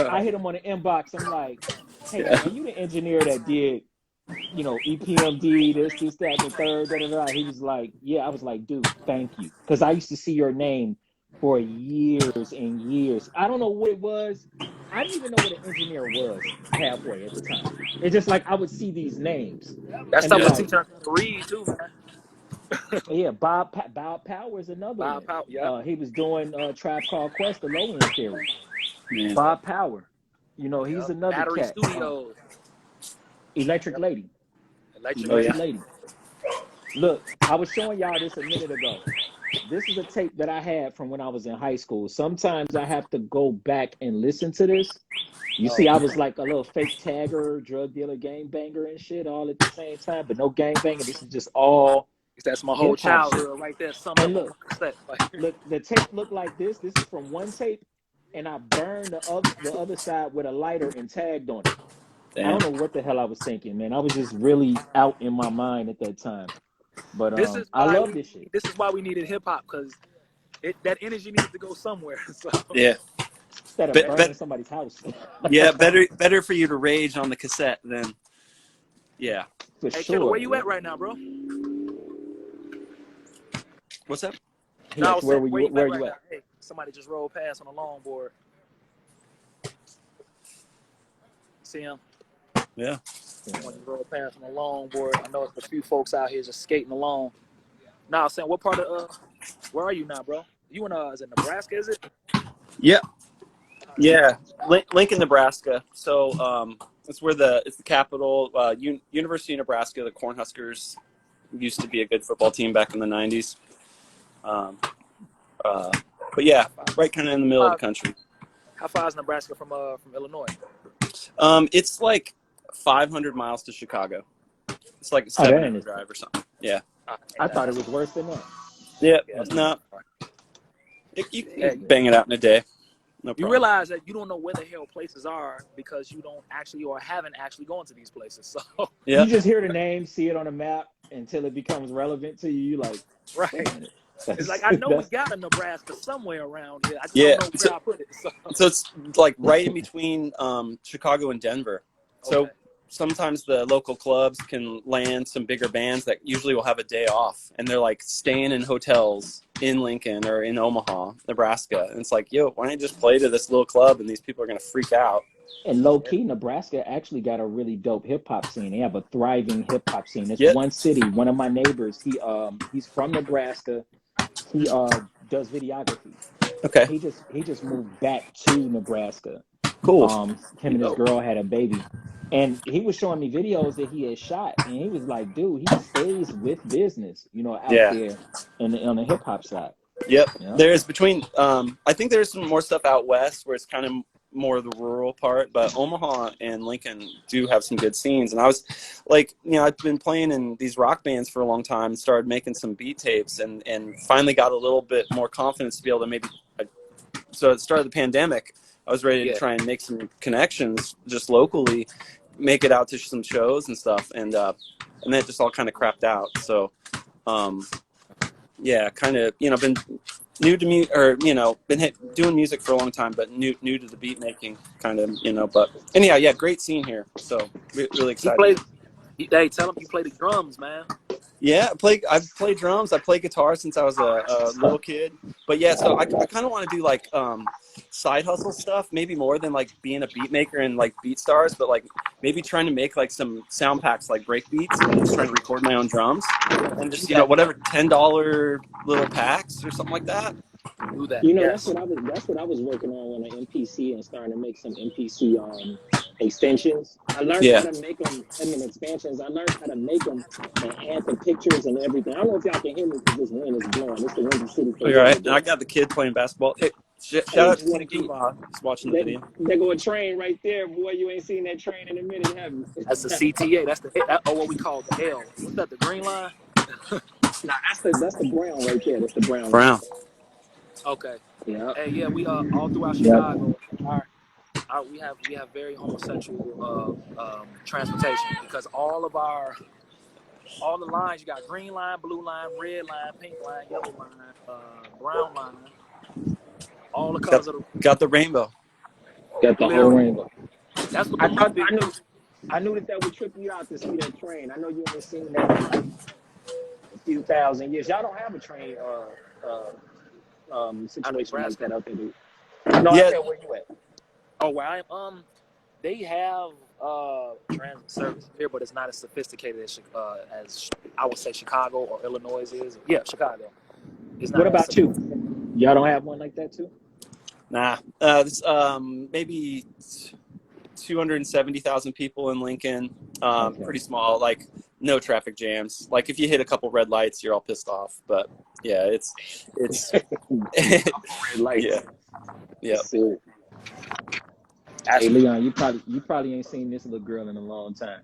I hit him on the inbox. I'm like, hey man, are you the engineer that did, you know, EPMD, this, that, and the third, da, da, da. He was like, yeah. I was like, dude, thank you. Because I used to see your name for years and years. I don't know what it was. I didn't even know what an engineer was halfway at the time. It's just like I would see these names. That And be stuff will like, teach you how to read too, man. yeah, Bob Power is another Bob one. Powell, yeah. He was doing Tribe Called Quest, the Low End Theory. Yeah. Bob Power. You know, he's Yep. another Battery cat. Studios. Electric Lady. Electric Lady. Look, I was showing y'all this a minute ago. This is a tape that I had from when I was in high school. Sometimes I have to go back and listen to this. You see, I was like a little fake tagger, drug dealer, gang banger and shit all at the same time, but no gang banging. This is just all That's my whole hip-hop childhood shit. right there. Summed And up look, on cassette. Like, look, the tape looked like this. This is from one tape, and I burned the other side with a lighter and tagged on it. I don't know what the hell I was thinking, man. I was just really out in my mind at that time. But this is I why love this shit. this is why we needed hip hop, because that energy needs to go somewhere. So Yeah. Instead of burning somebody's house. Yeah, better for you to rage on the cassette than, yeah. For hey, sure. Killer, where you at right now, bro? What's up? No, I Yes. was Where saying, were where you? you Where at are you right now? at? Hey, somebody just rolled past on a longboard. See him? Yeah. Somebody rolled past on a longboard. I know it's a few folks out here just skating along. Now, I was saying, what part of where are you now, bro? You in is it Nebraska? Is it? Yeah. Yeah. Lincoln, Nebraska. So it's where it's the capital. University of Nebraska. The Cornhuskers used to be a good football team back in the '90s. But yeah, right kind of in the middle of the country. How far is Nebraska from Illinois? It's like 500 miles to Chicago. It's like a Oh, 7-hour drive or something. Yeah. I thought it was worse than that. Yeah. Yeah, No. You can bang it out in a day. No problem. You realize that you don't know where the hell places are because you don't actually or haven't actually gone to these places. So Yeah. You just hear the name, see it on a map until it becomes relevant to you. You like, right. wait a minute. It's like I know we got a Nebraska somewhere around here. I just Yeah. don't know where I put it. So it's like right in between Chicago and Denver. So Okay. sometimes the local clubs can land some bigger bands that usually will have a day off, and they're like staying in hotels in Lincoln or in Omaha, Nebraska. And it's like, yo, why don't you just play to this little club and these people are going to freak out? And low key, Nebraska actually got a really dope hip hop scene. They have a thriving hip hop scene. It's Yep. one city. One of my neighbors, he's from Nebraska. He does videography. Okay. He just moved back to Nebraska. Cool. Him and his girl had a baby, and he was showing me videos that he had shot, and he was like, "Dude, he stays with business, out Yeah. there on the hip hop side." Yep. You know? There's I think there's some more stuff out west where it's kind of more of the rural part, but Omaha and Lincoln do have some good scenes. And I was like, I've been playing in these rock bands for a long time and started making some beat tapes and finally got a little bit more confidence to be able to so at the start of the pandemic, I was ready to try and make some connections just locally, make it out to some shows and stuff. And that just all kind of crapped out. So, yeah, kind of, been new to me, or been doing music for a long time, but new to the beat making, kind of, But anyhow, yeah, great scene here. So really excited. Hey, tell him you play the drums, man. Yeah, I've played drums. I played guitar since I was a little kid. But yeah, so I kind of want to do like side hustle stuff, maybe more than like being a beat maker and like BeatStars, but like maybe trying to make like some sound packs, like break beats, and just trying to record my own drums and just whatever $10 little packs or something like that. Do that. That's what I was working on an MPC and starting to make some MPC extensions. I learned how to make them. Expansions. I learned how to make them and add the pictures and everything. I don't know if y'all can hear me because this wind is blowing. It's the Windy City. All right, and I got the kid playing basketball. Hey, shout out to Nicky. He's watching the video. There go a train right there, boy. You ain't seen that train in a minute, have you? That's the CTA. That's what we call the L. What's that? The green line? Nah, that's the brown right there. That's the brown. Brown. Okay. Yeah. Hey, yeah, we all throughout Chicago, we have very homosexual transportation because all the lines, you got green line, blue line, red line, pink line, yellow line, brown line, all the colors got the rainbow. Got the whole rainbow. That's what I knew that would trip you out to see that train. I know you ain't seen that in a few thousand years. Y'all don't have a train situation like that out there, dude. No, I said where you at? Oh, where I am? They have transit service here, but it's not as sophisticated as I would say Chicago or Illinois is. Yeah, Chicago. What about you? Y'all don't have one like that too? Nah. Maybe 270,000 people in Lincoln. Pretty small, like no traffic jams. Like if you hit a couple red lights, you're all pissed off. But yeah, it's red lights. Yeah. Hey Leon, you probably ain't seen this little girl in a long time.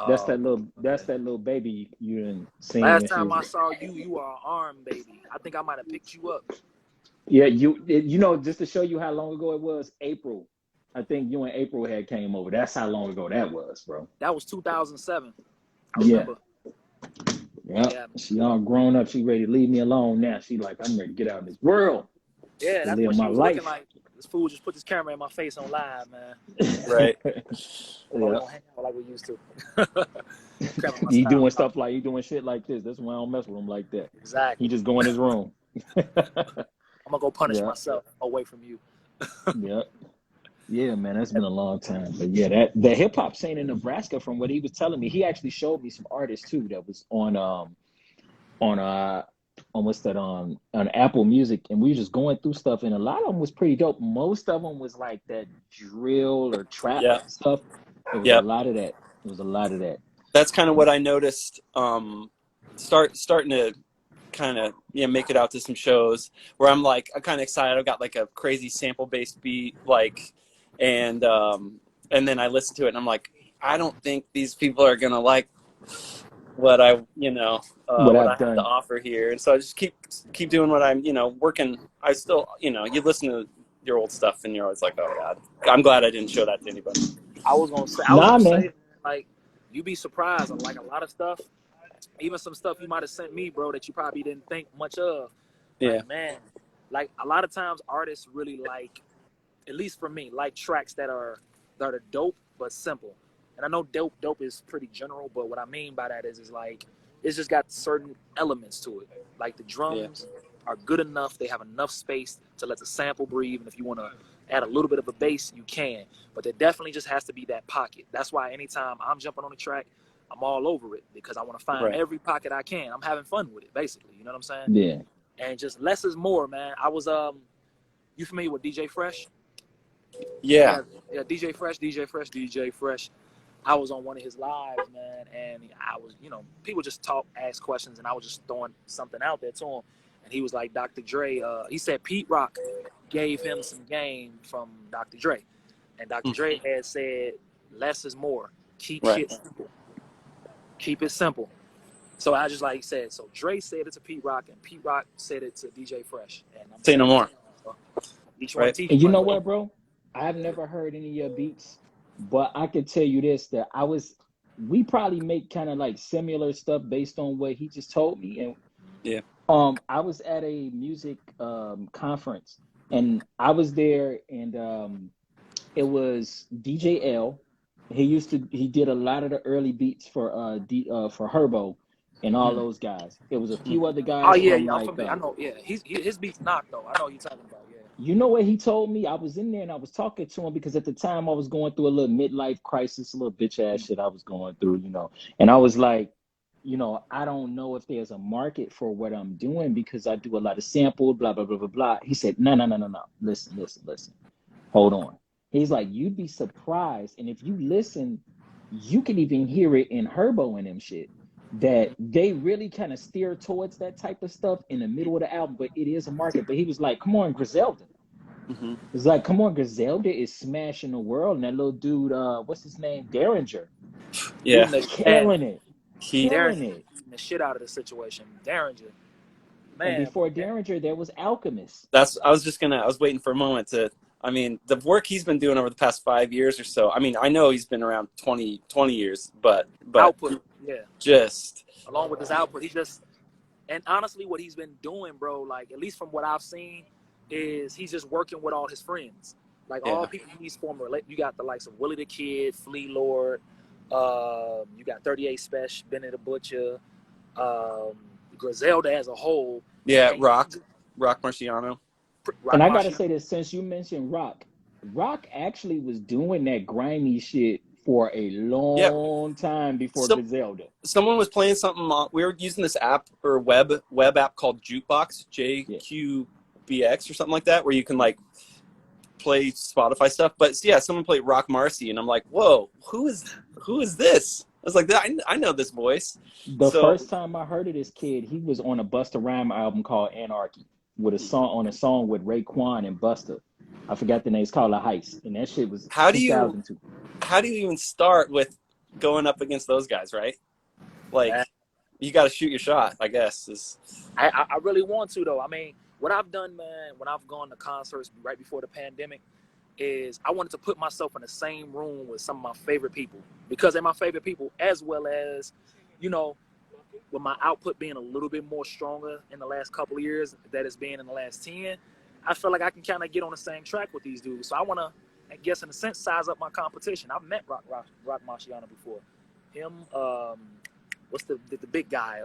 That's that little baby you didn't see. Last time I saw you, you were an arm baby. I think I might have picked you up. Yeah, just to show you how long ago it was, April. I think you and April had came over. That's how long ago that was, bro. That was 2007. I remember. Yeah. She all grown up. She ready to leave me alone now. She like, I'm ready to get out of this world. Yeah, that's what she was looking like. This fool just put this camera in my face on live, man. Right. Don't hang out like we used to. Crap on my He style. doing stuff like he doing shit like this. That's why I don't mess with him like that. He Exactly. just go in his room. I'm gonna go punish Yeah, myself away from you. yeah, yeah, man. That's been a long time, but yeah, that the hip hop scene in Nebraska, from what he was telling me, he actually showed me some artists too that was on what's that on Apple Music, and we were just going through stuff, and a lot of them was pretty dope. Most of them was like that drill or trap Yeah. stuff. It was a Yep. lot of that. It was a lot of that. That's kind of what I noticed. Starting to kind of make it out to some shows where I'm kind of excited. I've got like a crazy sample based beat, and then I listen to it and I'm like, I don't think these people are gonna like what I What what I I've have to done. offer here. And so I just keep doing what I'm working. I still you listen to your old stuff and you're always like, oh God, I'm glad I didn't show that to anybody. I was gonna Nah, say, man. like, you'd be surprised. Like a lot of stuff, even some stuff you might have sent me, bro, that you probably didn't think much of. Yeah. Like, man, like a lot of times artists really like, at least for me, like tracks that are dope but simple. And I know dope is pretty general, but what I mean by that is like it's just got certain elements to it. Like the drums are good enough; they have enough space to let the sample breathe. And if you want to add a little bit of a bass, you can. But there definitely just has to be that pocket. That's why anytime I'm jumping on a track, I'm all over it because I want to find every pocket I can. I'm having fun with it, basically. You know what I'm saying? Yeah. And just less is more, man. I was you familiar with DJ Fresh? Yeah. Yeah, DJ Fresh. I was on one of his lives, man, and I was, people just talk, ask questions, and I was just throwing something out there to him. And he was like, Dr. Dre, he said Pete Rock gave him some game from Dr. Dre. And Dr. Dre had said, less is more. Keep shit simple. Keep it simple. So I just like said, so Dre said it to Pete Rock, and Pete Rock said it to DJ Fresh. And I'm Say no more. So each one teach. And you know what, bro? I've never heard any of your beats, but I can tell you this, that we probably make kind of like similar stuff based on what he just told me. And I was at a music conference, and I was there, and it was DJ L. He did a lot of the early beats for Herbo and all those guys. It was a few other guys. Oh yeah, I know. Yeah, his beats knocked though. I know what you're talking about. Yeah. You know what he told me? I was in there and I was talking to him because at the time I was going through a little midlife crisis, a little bitch ass shit I was going through, And I was like, I don't know if there's a market for what I'm doing because I do a lot of sample, blah, blah, blah, blah, blah. He said, no. Listen. Hold on. He's like, you'd be surprised. And if you listen, you can even hear it in Herbo and them shit, that they really kind of steer towards that type of stuff in the middle of the album, but it is a market. But he was like, come on, Griselda. It's like, come on, Griselda is smashing the world. And that little dude, what's his name? Derringer. Yeah. Killing it. The shit out of the situation. Derringer. Man. And before Derringer, there was Alchemist. I was waiting for a moment to, the work he's been doing over the past 5 years or so. I know he's been around 20 years, but output, just along with his output, and honestly, what he's been doing, bro, like at least from what I've seen, is he's just working with all his friends, like all people he's former. You got the likes of Willie the Kid, Flea Lord, you got 38 Special, Benny the Butcher, Griselda as a whole. Yeah, Rock Marciano. And I gotta say this, since you mentioned Rock actually was doing that grimy shit for a long time before Griselda. Someone was playing something. We were using this app or web app called Jukebox, JQBX or something like that, where you can like play Spotify stuff. But someone played Rock Marcy, and I'm like, whoa, who is this? I was like, I know this voice. The first time I heard of this kid, he was on a Busta Rhymes album called Anarchy with a song with Raekwon and Busta. I forgot the name. It's called A Heist, and that shit was 2002. How do you even start with going up against those guys, right? Like, you got to shoot your shot, I guess. I really want to, though. What I've done, man, when I've gone to concerts right before the pandemic, is I wanted to put myself in the same room with some of my favorite people, because they're my favorite people, as well as, with my output being a little bit more stronger in the last couple of years that it's been in the last 10, I feel like I can kind of get on the same track with these dudes. So I want to, I guess, in a sense, size up my competition. I've met Rock Marciano before. him. What's the big guy?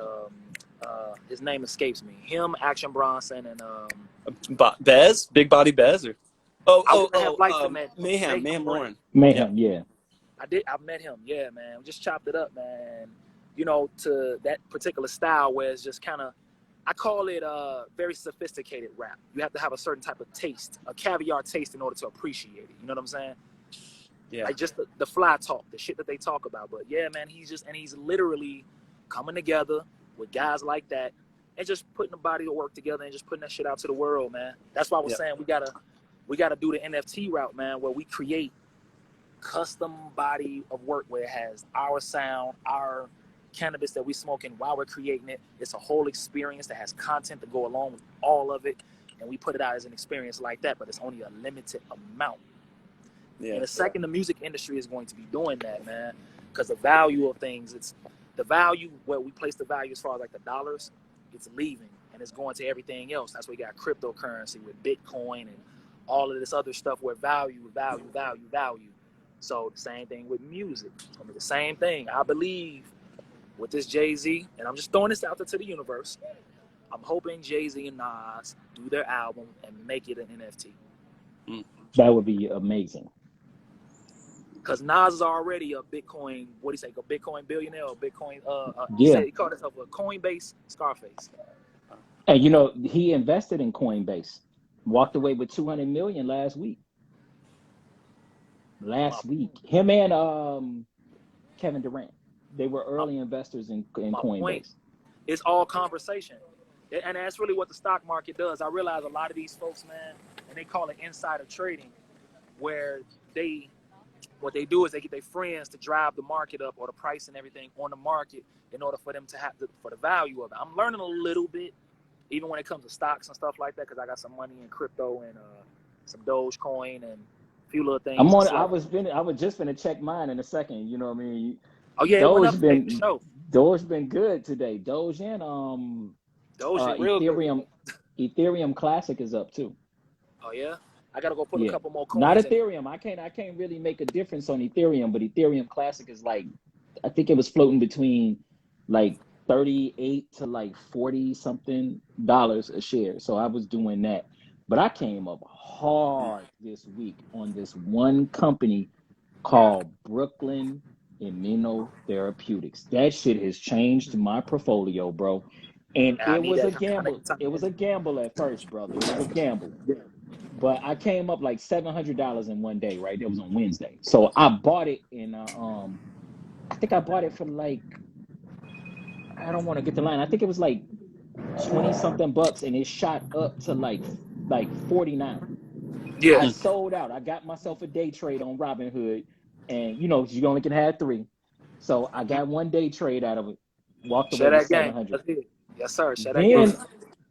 His name escapes me. Him, Action Bronson, and Bez, Big Body Bez, or I wouldn't have liked him at Mayhem Lauren. Mayhem, yeah. I met him. Yeah, man. We just chopped it up, man. You know, to that particular style where it's just kind of, I call it very sophisticated rap. You have to have a certain type of taste, a caviar taste, in order to appreciate it. You know what I'm saying? Yeah. Like just the fly talk, the shit that they talk about. But yeah, man, he's literally coming together with guys like that and just putting the body of work together and just putting that shit out to the world, man. That's why I was saying we gotta do the NFT route, man, where we create custom body of work where it has our sound, our cannabis that we smoking while we're creating it. It's a whole experience that has content to go along with all of it, and we put it out as an experience like that, but it's only a limited amount. Yeah. In a second, the music industry is going to be doing that, man, because the value of things, it's the value where we place the value as far as like the dollars, it's leaving and it's going to everything else. That's why we got cryptocurrency with Bitcoin and all of this other stuff where value. So the same thing with music. It's gonna be the same thing. I believe with this Jay-Z, and I'm just throwing this out there to the universe, I'm hoping Jay-Z and Nas do their album and make it an NFT. That would be amazing. Because Nas is already a Bitcoin, what do you say, a Bitcoin billionaire or Bitcoin, he called himself a Coinbase Scarface. And you know, he invested in Coinbase, walked away with $200 million last week. Him and Kevin Durant, they were early investors in Coinbase. Point. It's all conversation. And that's really what the stock market does. I realize a lot of these folks, man, and they call it insider trading, where what they do is they get their friends to drive the market up or the price and everything on the market in order for them to have for the value of it. I'm learning a little bit, even when it comes to stocks and stuff like that, because I got some money in crypto and some Dogecoin and a few little things. I was just gonna check mine in a second. You know what I mean? Oh yeah, Doge been good today. Doge and Doge real Ethereum. Good. Ethereum Classic is up too. Oh yeah. I gotta go put a couple more coins. Not Ethereum. I can't really make a difference on Ethereum, but Ethereum Classic is like, I think it was floating between like 38 to like 40 something dollars a share. So I was doing that. But I came up hard this week on this one company called Brooklyn Immunotherapeutics. That shit has changed my portfolio, bro. And it was a gamble. It was a gamble at first, brother. It was a gamble. But I came up like $700 in one day, right? That was on Wednesday. So I bought it in I think I bought it for like, I don't want to get the line. I think it was like 20 something bucks, and it shot up to like 49. Yeah. I sold out. I got myself a day trade on Robinhood, and you know, you only can have 3. So I got one day trade out of it. Walked away with 700. Yes, sir.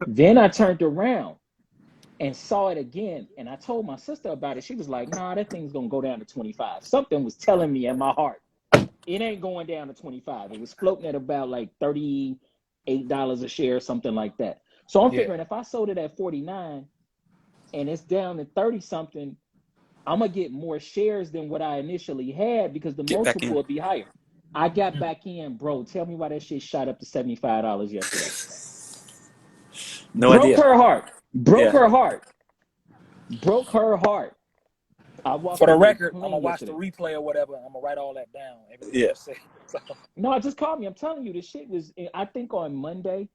Then I turned around and saw it again, and I told my sister about it. She was like, nah, that thing's gonna go down to 25. Something was telling me in my heart, it ain't going down to 25. It was floating at about like $38 a share, something like that. So I'm figuring if I sold it at 49 and it's down to 30 something, I'm gonna get more shares than what I initially had because the multiple will be higher. I got back in, bro. Tell me why that shit shot up to $75 yesterday. Broke her heart. Broke her heart. For the record, I'm gonna watch the replay or whatever. I'm gonna write all that down. No, just call me. I'm telling you, this shit was. I think on Monday,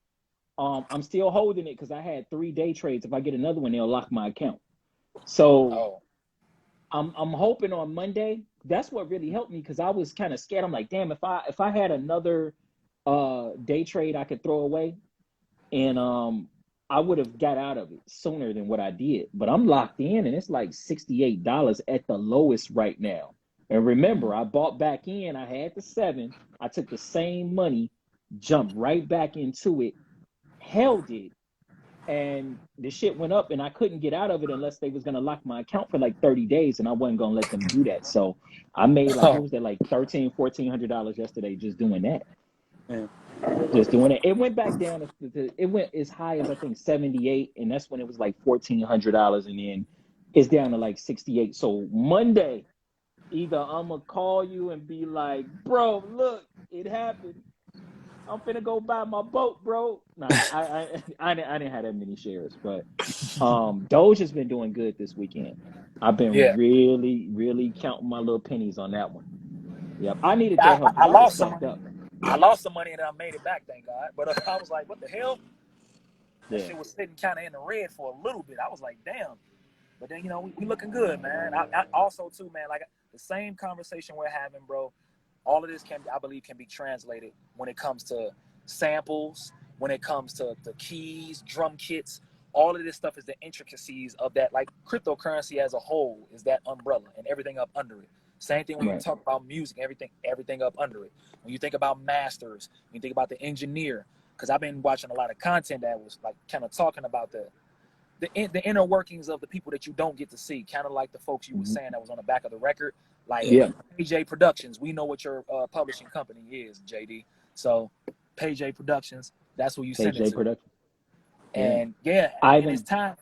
I'm still holding it because I had 3 day trades. If I get another one, they'll lock my account. So I'm hoping on Monday. That's what really helped me because I was kind of scared. I'm like, damn, if I had another day trade I could throw away, and I would have got out of it sooner than what I did. But I'm locked in, and it's like $68 at the lowest right now. And remember, I bought back in. I had the 7. I took the same money, jumped right back into it, held it, and the shit went up, and I couldn't get out of it unless they was going to lock my account for like 30 days, and I wasn't going to let them do that. So I made like, what was that, like $1,400 yesterday just doing that. Yeah. Just doing it. It went back down. It went as high as I think 78, and that's when it was like $1,400, and then it's down to like 68. So Monday, either I'm gonna call you and be like, bro, look, it happened. I'm finna go buy my boat, bro. Nah, I didn't have that many shares, but Doge has been doing good this weekend. I've been Yeah. really, really counting my little pennies on that one. Yep, I needed that I, help I because I was lost some fucked money. up. I lost some money and I made it back, thank God. But I was like, what the hell? That Yeah. shit was sitting kind of in the red for a little bit. I was like, damn. But then, we looking good, man. I also, too, man, like the same conversation we're having, bro, all of this I believe, can be translated when it comes to samples, when it comes to the keys, drum kits. All of this stuff is the intricacies of that. Like cryptocurrency as a whole is that umbrella and everything up under it. Same thing when you Right. talk about music, everything up under it. When you think about masters, when you think about the engineer, because I've been watching a lot of content that was like kind of talking about the inner workings of the people that you don't get to see, kind of like the folks you were Mhm. saying that was on the back of the record, like Yeah. PJ Productions. We know what your publishing company is, JD. So PJ Productions, that's who you send it KJ to. Production. And and Ivan. it's time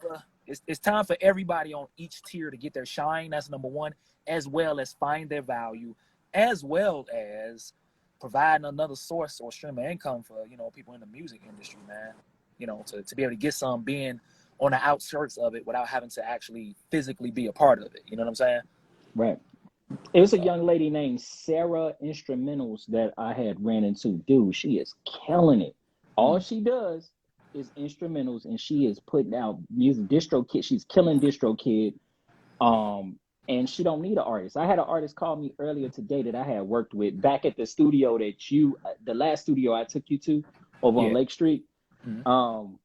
for everybody on each tier to get their shine. That's number one, as well as find their value, as well as providing another source or stream of income for people in the music industry, man. To be able to get some being on the outskirts of it without having to actually physically be a part of it. You know what I'm saying? Right. It was a So, young lady named Sarah Instrumentals that I had ran into. Dude, she is killing it. All she does is instrumentals, and she is putting out music. DistroKid, she's killing DistroKid. And she don't need an artist. I had an artist call me earlier today that I had worked with back at the studio the last studio I took you to over on yeah. Lake Street. Mhm.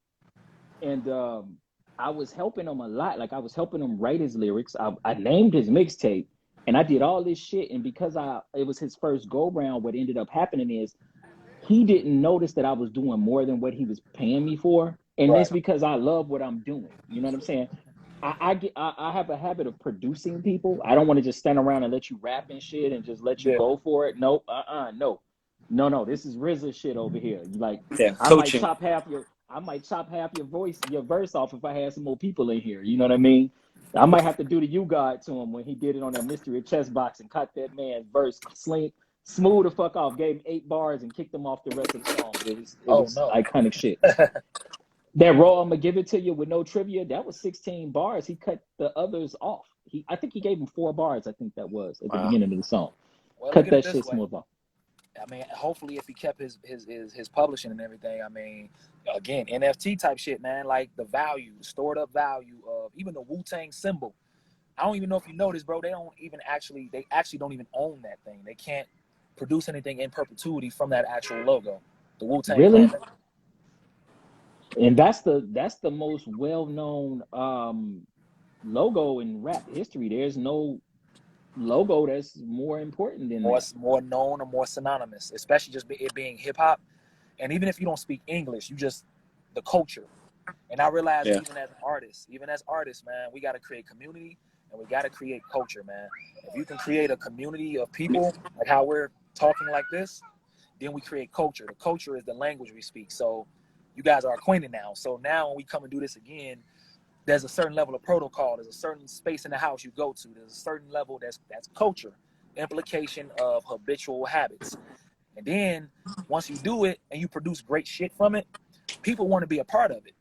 And I was helping him a lot. Like I was helping him write his lyrics. I named his mixtape, and I did all this shit. And because it was his first go round, what ended up happening is he didn't notice that I was doing more than what he was paying me for. And Right. it's because I love what I'm doing. You know what I'm saying? I have a habit of producing people. I don't want to just stand around and let you rap and shit and just let you Yeah. go for it. Nope. No. This is RZA shit over here. Like Yeah, I might coaching. chop half your verse off if I had some more people in here. You know what I mean? I might have to do the you God to him when he did it on that mystery chess box and cut that man's verse smooth the fuck off, gave him 8 bars and kicked him off the rest of the song. It Oh was no. iconic shit. That raw, I'm gonna give it to you with no trivia. That was 16 bars. He cut the others off. I think he gave him 4 bars. I think that was at the Wow. beginning of the song. Well, look Cut at it that this shit way. smooth off. I mean, hopefully, if he kept his publishing and everything, I mean, again, NFT type shit, man, like the value, the stored up value of even the Wu-Tang symbol. I don't even know if you noticed, bro. They actually don't even own that thing. They can't produce anything in perpetuity from that actual logo, the Wu-Tang Really? Clan. And that's the most well-known logo in rap history. There's no logo that's more important than that. More known or more synonymous, especially just it being hip hop. And even if you don't speak English, you just the culture. And I realize Yeah. even as artists, man, we got to create community and we got to create culture, man. If you can create a community of people, like how we're talking like this, then we create culture. The culture is the language we speak. So you guys are acquainted now. So now when we come and do this again, there's a certain level of protocol. There's a certain space in the house you go to. There's a certain level that's culture, implication of habitual habits. And then once you do it and you produce great shit from it, people want to be a part of it.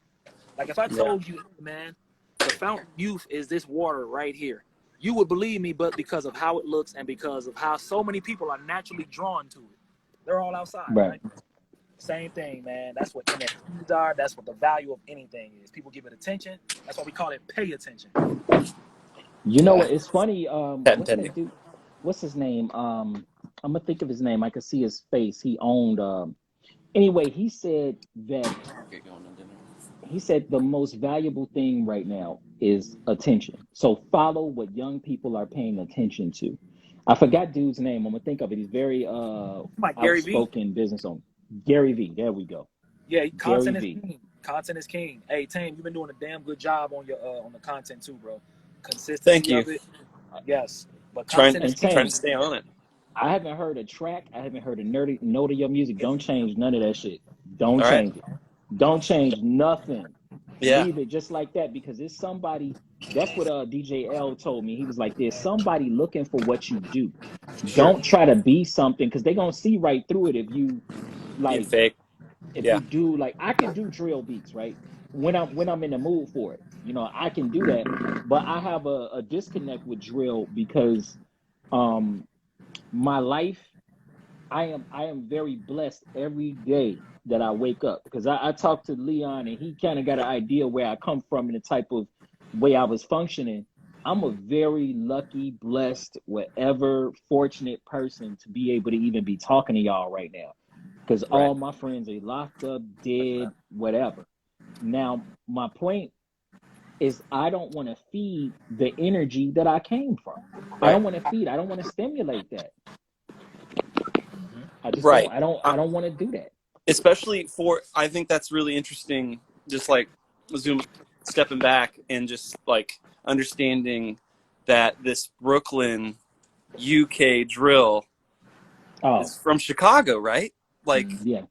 Like if I told you, man, the fountain youth is this water right here, you would believe me, but because of how it looks and because of how so many people are naturally drawn to it. They're all outside, right? Same thing, man. That's what NFTs are. That's what the value of anything is. People give it attention. That's why we call it pay attention. You know what? It's funny. What's Intending. that dude? What's his name? I'm gonna think of his name. I could see his face. He owned. Anyway, he said that the most valuable thing right now is attention. So follow what young people are paying attention to. I forgot dude's name. I'm gonna think of it. He's very Like Gary V. outspoken business owner. Gary V. There we go. Yeah, Gary content is V. king. Content is king. Hey, Tame, you've been doing a damn good job on your on the content too, bro. Thank Consistency you. of it, yes. But Trying content is And trying king. to stay on it. I haven't heard a track. I haven't heard a nerdy note of your music. Don't change none of that shit. Don't All right. change it. Don't change nothing. Yeah, Leave it just like that because it's somebody. That's what DJ L told me. He was like, "There's somebody looking for what you do. sure. Don't try to be something because they're gonna see right through it if you Being like fake. if Yeah, you do like I can do drill beats, right? When I'm in the mood for it, I can do that. But I have a disconnect with drill because um my life, I am very blessed every day that I wake up because I talked to Leon and he kind of got an idea where I come from and the type of way I was functioning. I'm a very lucky, blessed, whatever fortunate person to be able to even be talking to y'all right now because right. all my friends are locked up, dead, whatever. Now, my point is I don't want to feed the energy that I came from. I Right. don't want to feed, I don't want to stimulate that. I just don't. Right. I don't want to do that. Especially for, I think that's really interesting. Just like stepping back and just like understanding that this Brooklyn UK drill Oh, is from Chicago, right? Like, yeah,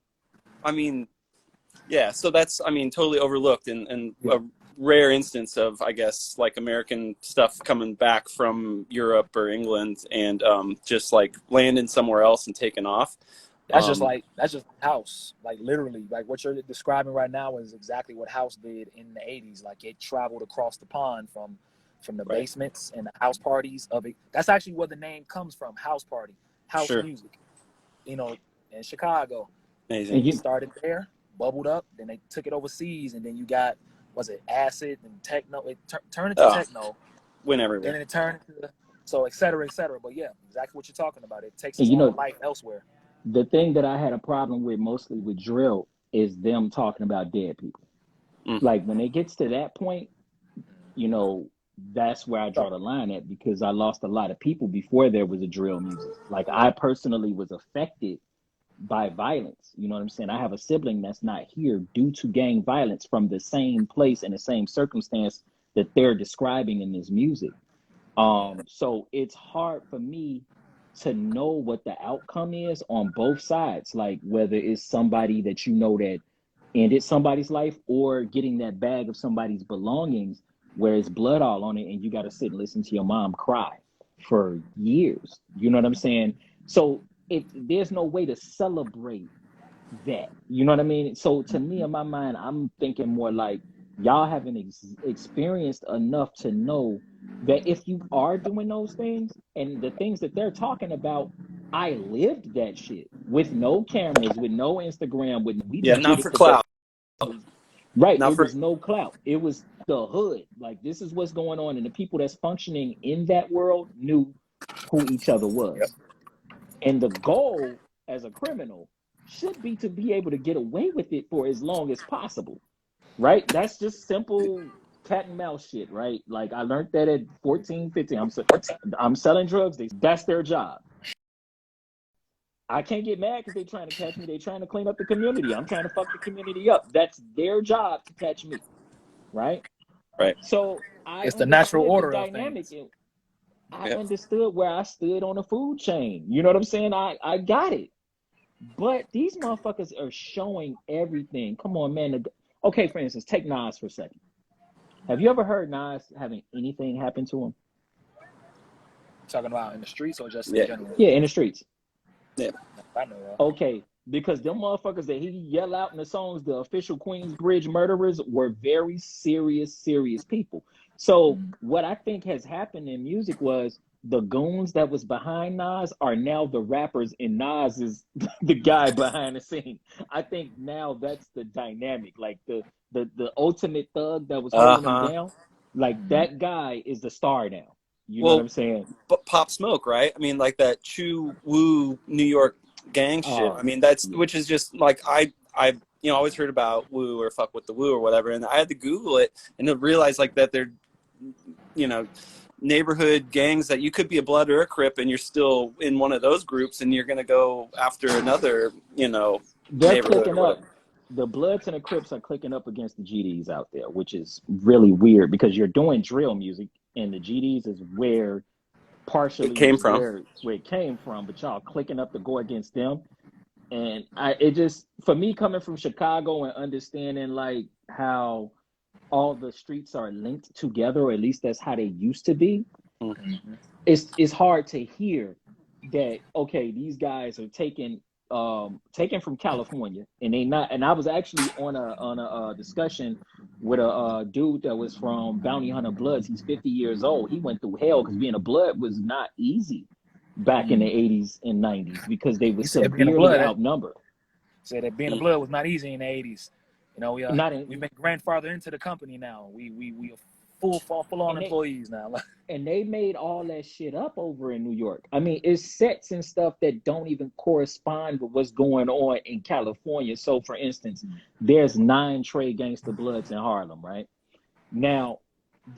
I mean, yeah. So that's, I mean, totally overlooked and yeah. a rare instance of, I guess, like American stuff coming back from Europe or England and just like landing somewhere else and taking off. That's just house. Like literally, like what you're describing right now is exactly what house did in the 80s. Like it traveled across the pond from the Right. basements and the house parties of it. That's actually where the name comes from, house party, house Sure. music. In Chicago. Amazing. And It you started there, bubbled up, then they took it overseas, and then you got, was it acid and techno? It turned into Oh, techno, went then everywhere. it turned into, so et cetera, et cetera. But yeah, exactly what you're talking about. It takes and its you own know life elsewhere. the thing that I had a problem with mostly with drill is them talking about dead people. Mm. Like when it gets to that point, you know, that's where I draw the line at because I lost a lot of people before there was a drill music. Like I personally was affected by violence. You know what I'm saying? I have a sibling that's not here due to gang violence from the same place and the same circumstance that they're describing in this music. So it's hard for me to know what the outcome is on both sides, like whether it's somebody that that ended somebody's life or getting that bag of somebody's belongings where it's blood all on it and you got to sit and listen to your mom cry for years. You know what I'm saying? So there's no way to celebrate that. You know what I mean? So to me, in my mind, I'm thinking more like y'all haven't experienced enough to know that if you are doing those things and the things that they're talking about, I lived that shit with no cameras, with no Instagram, with we Yeah, just did not it for together. clout. Right. Not It for was no clout. It was the hood. Like this is what's going on. And the people that's functioning in that world knew who each other Yep. was. And the goal as a criminal should be to be able to get away with it for as long as possible. Right? That's just simple cat and mouse shit, right? Like I learned that at 14, 15. I'm selling drugs. That's their job. I can't get mad because they're trying to catch me. They're trying to clean up the community. I'm trying to fuck the community up. That's their job to catch me. Right? right. So I It's the natural understood the order of dynamic. things. I Yeah. understood where I stood on the food chain. You know what I'm saying? I got it. But these motherfuckers are showing everything. Come on, man. Okay, for instance, take Nas for a second. Have you ever heard Nas having anything happen to him? Talking about in the streets or just in Yeah. general? Yeah, in the streets. Yeah. I know that. Okay, because them motherfuckers that he yell out in the songs, the official Queensbridge murderers, were very serious, serious people. So what I think has happened in music was the goons that was behind Nas are now the rappers, and Nas is the guy behind the scene. I think now that's the dynamic. Like the ultimate thug that was holding him Uh-huh. down, like that guy is the star now. You know what Well, I'm saying? but Pop Smoke, right? I mean, like that Chew Woo New York gang shit. I Oh, mean, that's, yeah. which is just like, I always heard about Woo or fuck with the Woo or whatever. And I had to Google it and to realize like that they're, you know, neighborhood gangs that you could be a Blood or a Crip and you're still in one of those groups and you're going to go after another, They're neighborhood or clicking up. whatever. The Bloods and the Crips are clicking up against the GDs out there, which is really weird because you're doing drill music and the GDs is where It partially came from. where it came from, but y'all clicking up to go against them. And it just, for me, coming from Chicago and understanding like how all the streets are linked together, or at least that's how they used to be. Mm-hmm. It's hard to hear that, okay, these guys are taken from California, and they not. And I was actually on a discussion with a dude that was from Bounty Hunter Bloods. He's 50 years old. He went through hell because being a Blood was not easy back in the 80s and 90s because they were He said being a severely Blood, outnumbered. said that being a Blood was not easy in the 80s. You know, we've been grandfathered into the company now. We are full on employees now. And they made all that shit up over in New York. I mean, it's sets and stuff that don't even correspond with what's going on in California. So, for instance, there's 9 trade gangster Bloods in Harlem, right? Now,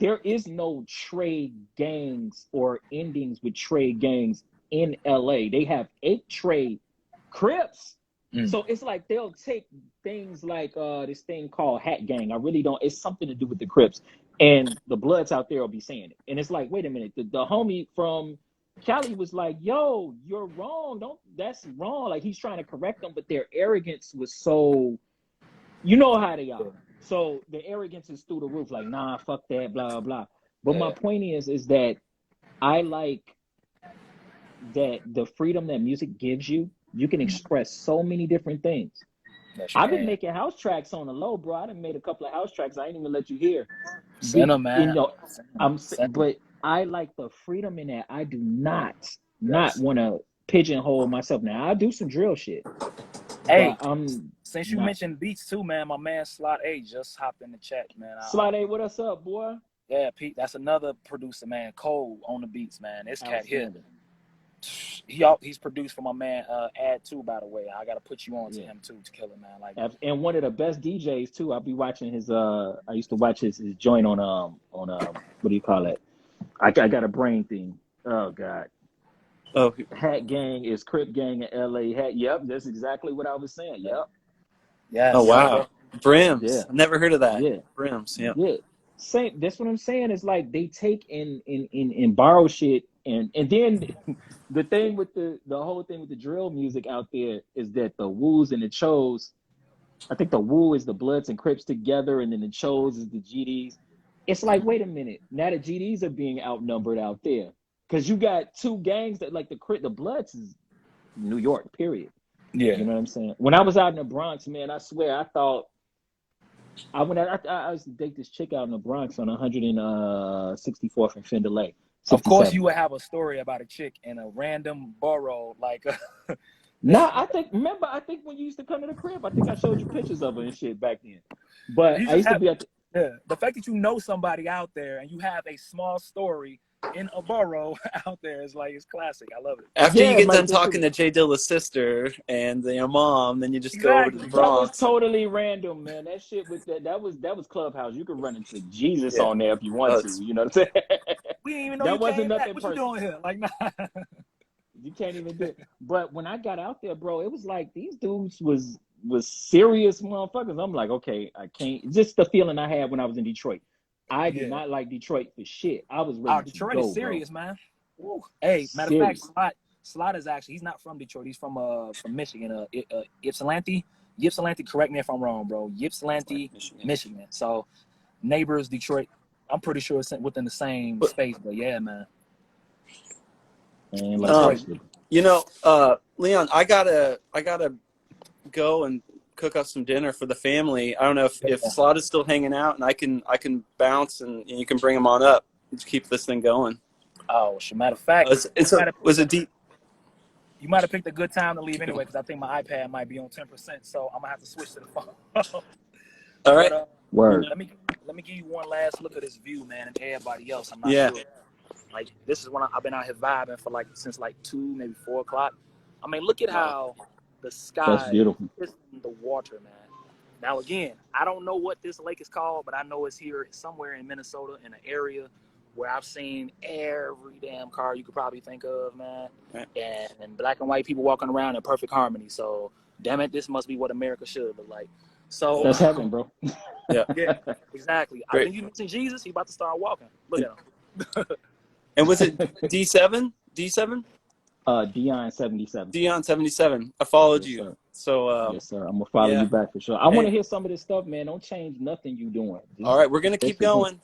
there is no trade gangs or endings with trade gangs in LA. They have 8 trade Crips. So it's like they'll take things like this thing called Hat Gang. I really don't. It's something to do with the Crips, and the Bloods out there will be saying it. And it's like, wait a minute. The homie from Cali was like, "Yo, you're wrong. That's wrong." Like he's trying to correct them, but their arrogance was so. You know how they are. So the arrogance is through the roof. Like, nah, fuck that, blah blah. But my point is that I like that the freedom that music gives you. You can express so many different things. I've been making house tracks on the low, bro. I done made a couple of house tracks I ain't even let you hear. Send them, man. You know, but I like the freedom in that. I do not want to pigeonhole myself. Now I do some drill shit. Hey, since you mentioned beats too, man, my man Slot A just hopped in the chat, man. Slot A, what up, boy? Yeah, Pete, that's another producer, man. Cole on the beats, man. This cat here. He's produced for my man Ad 2, by the way. I gotta put you on to him too to kill him, man. Like, and one of the best DJs too. I'll be watching his I used to watch his joint on what do you call it? I got a brain thing. Oh God. Oh, Hat Gang is Crip Gang in LA. Yep, that's exactly what I was saying. Yep. Yeah. Oh wow. Brims. Yeah. I've never heard of that. Yeah. Brims. Yeah. Yeah. Same. That's what I'm saying. Is like they take in borrow shit, and then the thing with the whole thing with the drill music out there is that the Woos and the Chos, I think the Woo is the Bloods and Crips together, and then the Chos is the GDs. It's like, wait a minute, now the GDs are being outnumbered out there because you got 2 gangs that like the Bloods is New York, period. Yeah, you know what I'm saying. When I was out in the Bronx, man, I swear I thought I used to date this chick out in the Bronx on 164th and Fender Lane. Of course, you would have a story about a chick in a random borough, like. Nah, I think when you used to come to the crib, I think I showed you pictures of her and shit back then. But I used to be at the fact that you know somebody out there and you have a small story in a borough out there is like, it's classic. I love it. After you get done talking to Jay Dilla's sister and your mom, then you just go over to the Bronx. That was totally random, man. That shit was that was Clubhouse. You could run into Jesus on there if you want to. You know what I'm saying? We didn't even know that wasn't nothing what you doing here? Like, nah. You can't even do it. But when I got out there, bro, it was like these dudes was serious motherfuckers. I'm like, okay, I can't. Just the feeling I had when I was in Detroit. I did not like Detroit for shit. I was ready Detroit to go, is serious, bro. man. Ooh. Hey, matter of fact, Slot is actually, he's not from Detroit. He's from Michigan. Ypsilanti. Correct me if I'm wrong, bro. Ypsilanti, Michigan. So neighbors, Detroit. I'm pretty sure it's within the same space, but yeah, man. You know, Leon, I gotta go and cook up some dinner for the family. I don't know if Slot is still hanging out, and I can bounce and you can bring him on up to keep this thing going. Oh, as a matter of fact, was it deep? You might have picked a good time to leave anyway, because I think my iPad might be on 10%, so I'm gonna have to switch to the phone. All right. Word. Let me give you one last look at this view, man, and everybody else. I'm not sure. Like, this is when I've been out here vibing for since 2, maybe 4 o'clock. I mean, look at how the sky is in the water, man. Now, again, I don't know what this lake is called, but I know it's here somewhere in Minnesota in an area where I've seen every damn car you could probably think of, man. Right. And black and white people walking around in perfect harmony. So, damn it, this must be what America should look like. So that's heaven, bro. Yeah, exactly. I think you mentioned Jesus. He about to start walking. Look at him. And was it D7? D7? Dion77. Dion77. I followed Yes, you. sir. So Yes, sir. I'm gonna follow yeah. you back for sure. I want Hey, to hear some of this stuff, man. Don't change nothing you doing. all right, we're gonna Stay keep true. going.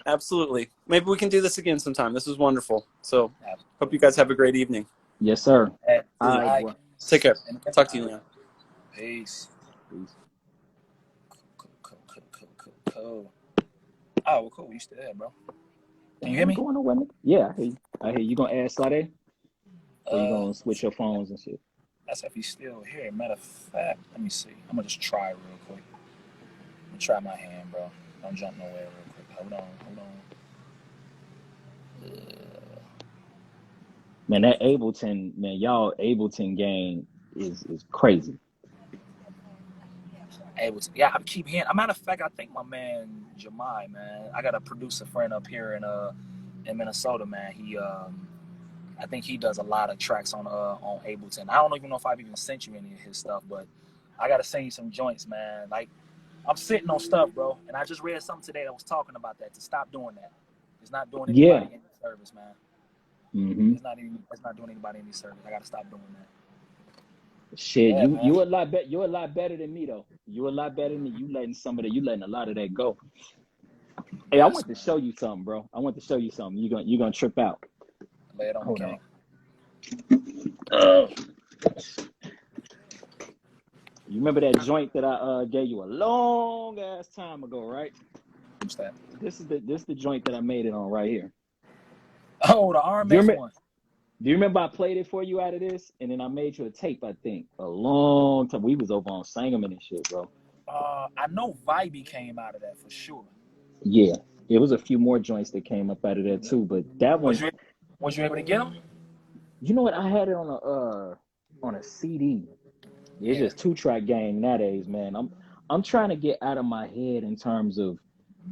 Absolutely. Maybe we can do this again sometime. This was wonderful. So hope you guys have a great evening. Yes, sir. All All right, right. boy. Take care. Talk to you, All right. Leon. Peace. Peace. Cool. Oh, well, cool. You still there, bro? Can you hear me? Going nowhere, nigga. Yeah, I hear you. I hear you. Gonna add Sade? Or you gonna switch your phones and shit? That's if he's still here. Matter of fact, let me see. I'm gonna just try real quick. I'm gonna try my hand, bro. Don't jump nowhere real quick. Hold on. Man, that Ableton, man, y'all Ableton game is crazy. Yeah, I keep hearing. A matter of fact, I think my man Jemai, man, I got a producer friend up here in Minnesota, man. I think he does a lot of tracks on Ableton. I don't even know if I've even sent you any of his stuff, but I gotta send you some joints, man. Like, I'm sitting on stuff, bro, and I just read something today that was talking about that, to stop doing that. It's not doing anybody any service, man. Mm-hmm. It's not doing anybody any service. I gotta stop doing that. Shit, Yeah, you a lot better. You're a lot better than me though. You're a lot better than me. You letting a lot of that go. Hey, yes, I want to show you something, bro. I want to show you something. You're gonna trip out. Lay it on. Hold Okay. on. You remember that joint that I gave you a long ass time ago, right? What's that? This is the joint that I made it on right here. Oh, the RMX one. Do you remember I played it for you out of this? And then I made you a tape, I think. A long time. We was over on Sangamon and shit, bro. I know Vibey came out of that for sure. Yeah. It was a few more joints that came up out of that too. But that one, was you able to get them? you know what? I had it on a CD. It's just 2-track game nowadays, man. I'm trying to get out of my head in terms of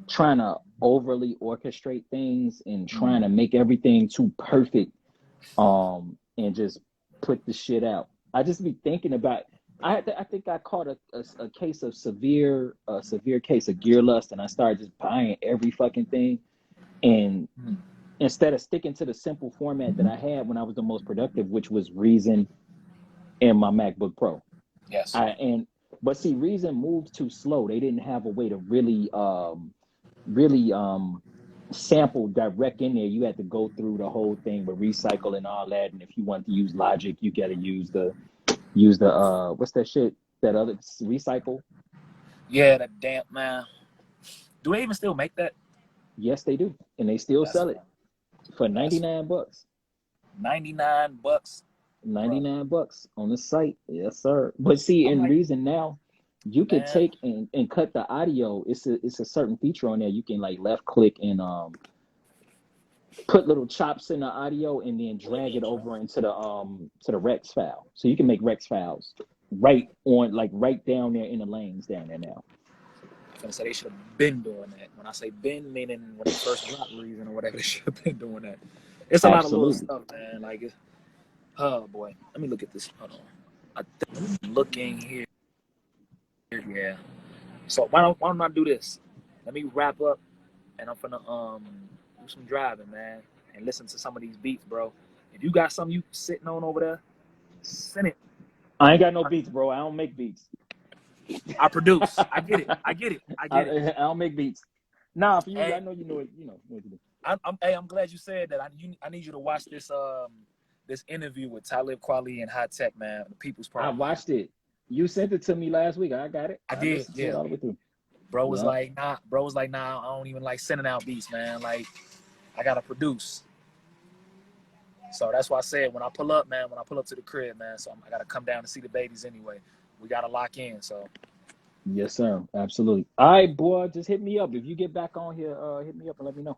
trying to overly orchestrate things and trying to make everything too perfect. And just put the shit out. I just be thinking about. I think I caught a case of severe case of gear lust, and I started just buying every fucking thing, and instead of sticking to the simple format that I had when I was the most productive, which was Reason and my MacBook Pro. Yes. But see, Reason moved too slow. They didn't have a way to really sample direct in there. You had to go through the whole thing with recycle and all that. And if you want to use Logic, you got to use the what's that shit? That other recycle? Yeah, that damn, man. Do they even still make that? Yes, they do, and they still sell it for $99. $99. $99 on the site. Yes, sir. But see, in Reason now, you can take and cut the audio. It's a certain feature on there. You can like left click and put little chops in the audio and then drag it over into the Rex file. So you can make Rex files right down there in the lanes down there now. I'm gonna say they should have been doing that. When I say been, meaning when they first dropped Reason or whatever, they should have been doing that. It's a lot of little stuff, man. Like, oh boy, let me look at this. Hold on. I think I'm looking here. Yeah. So why don't I do this? Let me wrap up, and I'm finna do some driving, man, and listen to some of these beats, bro. If you got something you sitting on over there, send it. I ain't got no beats, bro. I don't make beats. I produce. I get it. I don't make beats. Nah, for you, hey, I know you know it. You know what to do. I'm glad you said that. I need you to watch this this interview with Talib Kweli and High Tech, man. The People's Party. I watched it. You sent it to me last week. I got it. I did. Yeah. All the way through. Bro was like, nah. I don't even like sending out beats, man. Like, I gotta produce. So that's why I said when I pull up to the crib, man. So I gotta come down to see the babies anyway. We gotta lock in. So. Yes, sir. Absolutely. All right, boy. Just hit me up if you get back on here. Hit me up and let me know.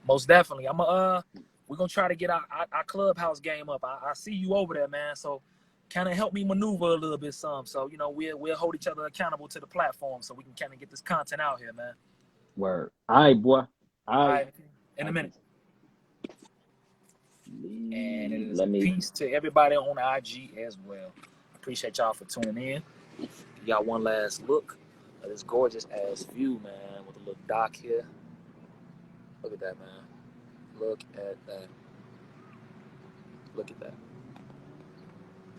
Most definitely. We're gonna try to get our clubhouse game up. I see you over there, man. So kind of help me maneuver a little bit some. So, you know, we'll hold each other accountable to the platform so we can kind of get this content out here, man. Word. All right, boy. All right. In a minute. And it is a peace to everybody on IG as well. Appreciate y'all for tuning in. Y'all one last look at this gorgeous ass view, man, with a little dock here. Look at that, man. Look at that. Look at that.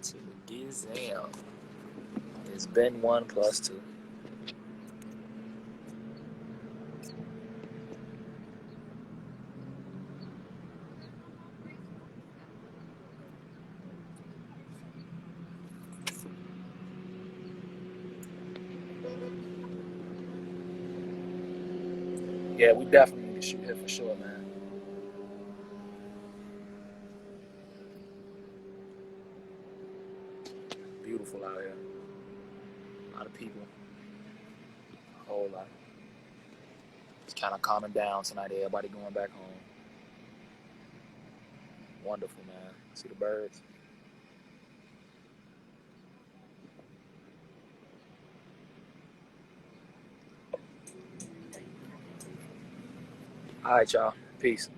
To Gizam. It's been 1 + 2. Yeah, we definitely need to shoot here for sure, man. Beautiful out here. A lot of people. A whole lot. It's kind of calming down tonight. Everybody going back home. Wonderful, man. See the birds? All right, y'all. Peace.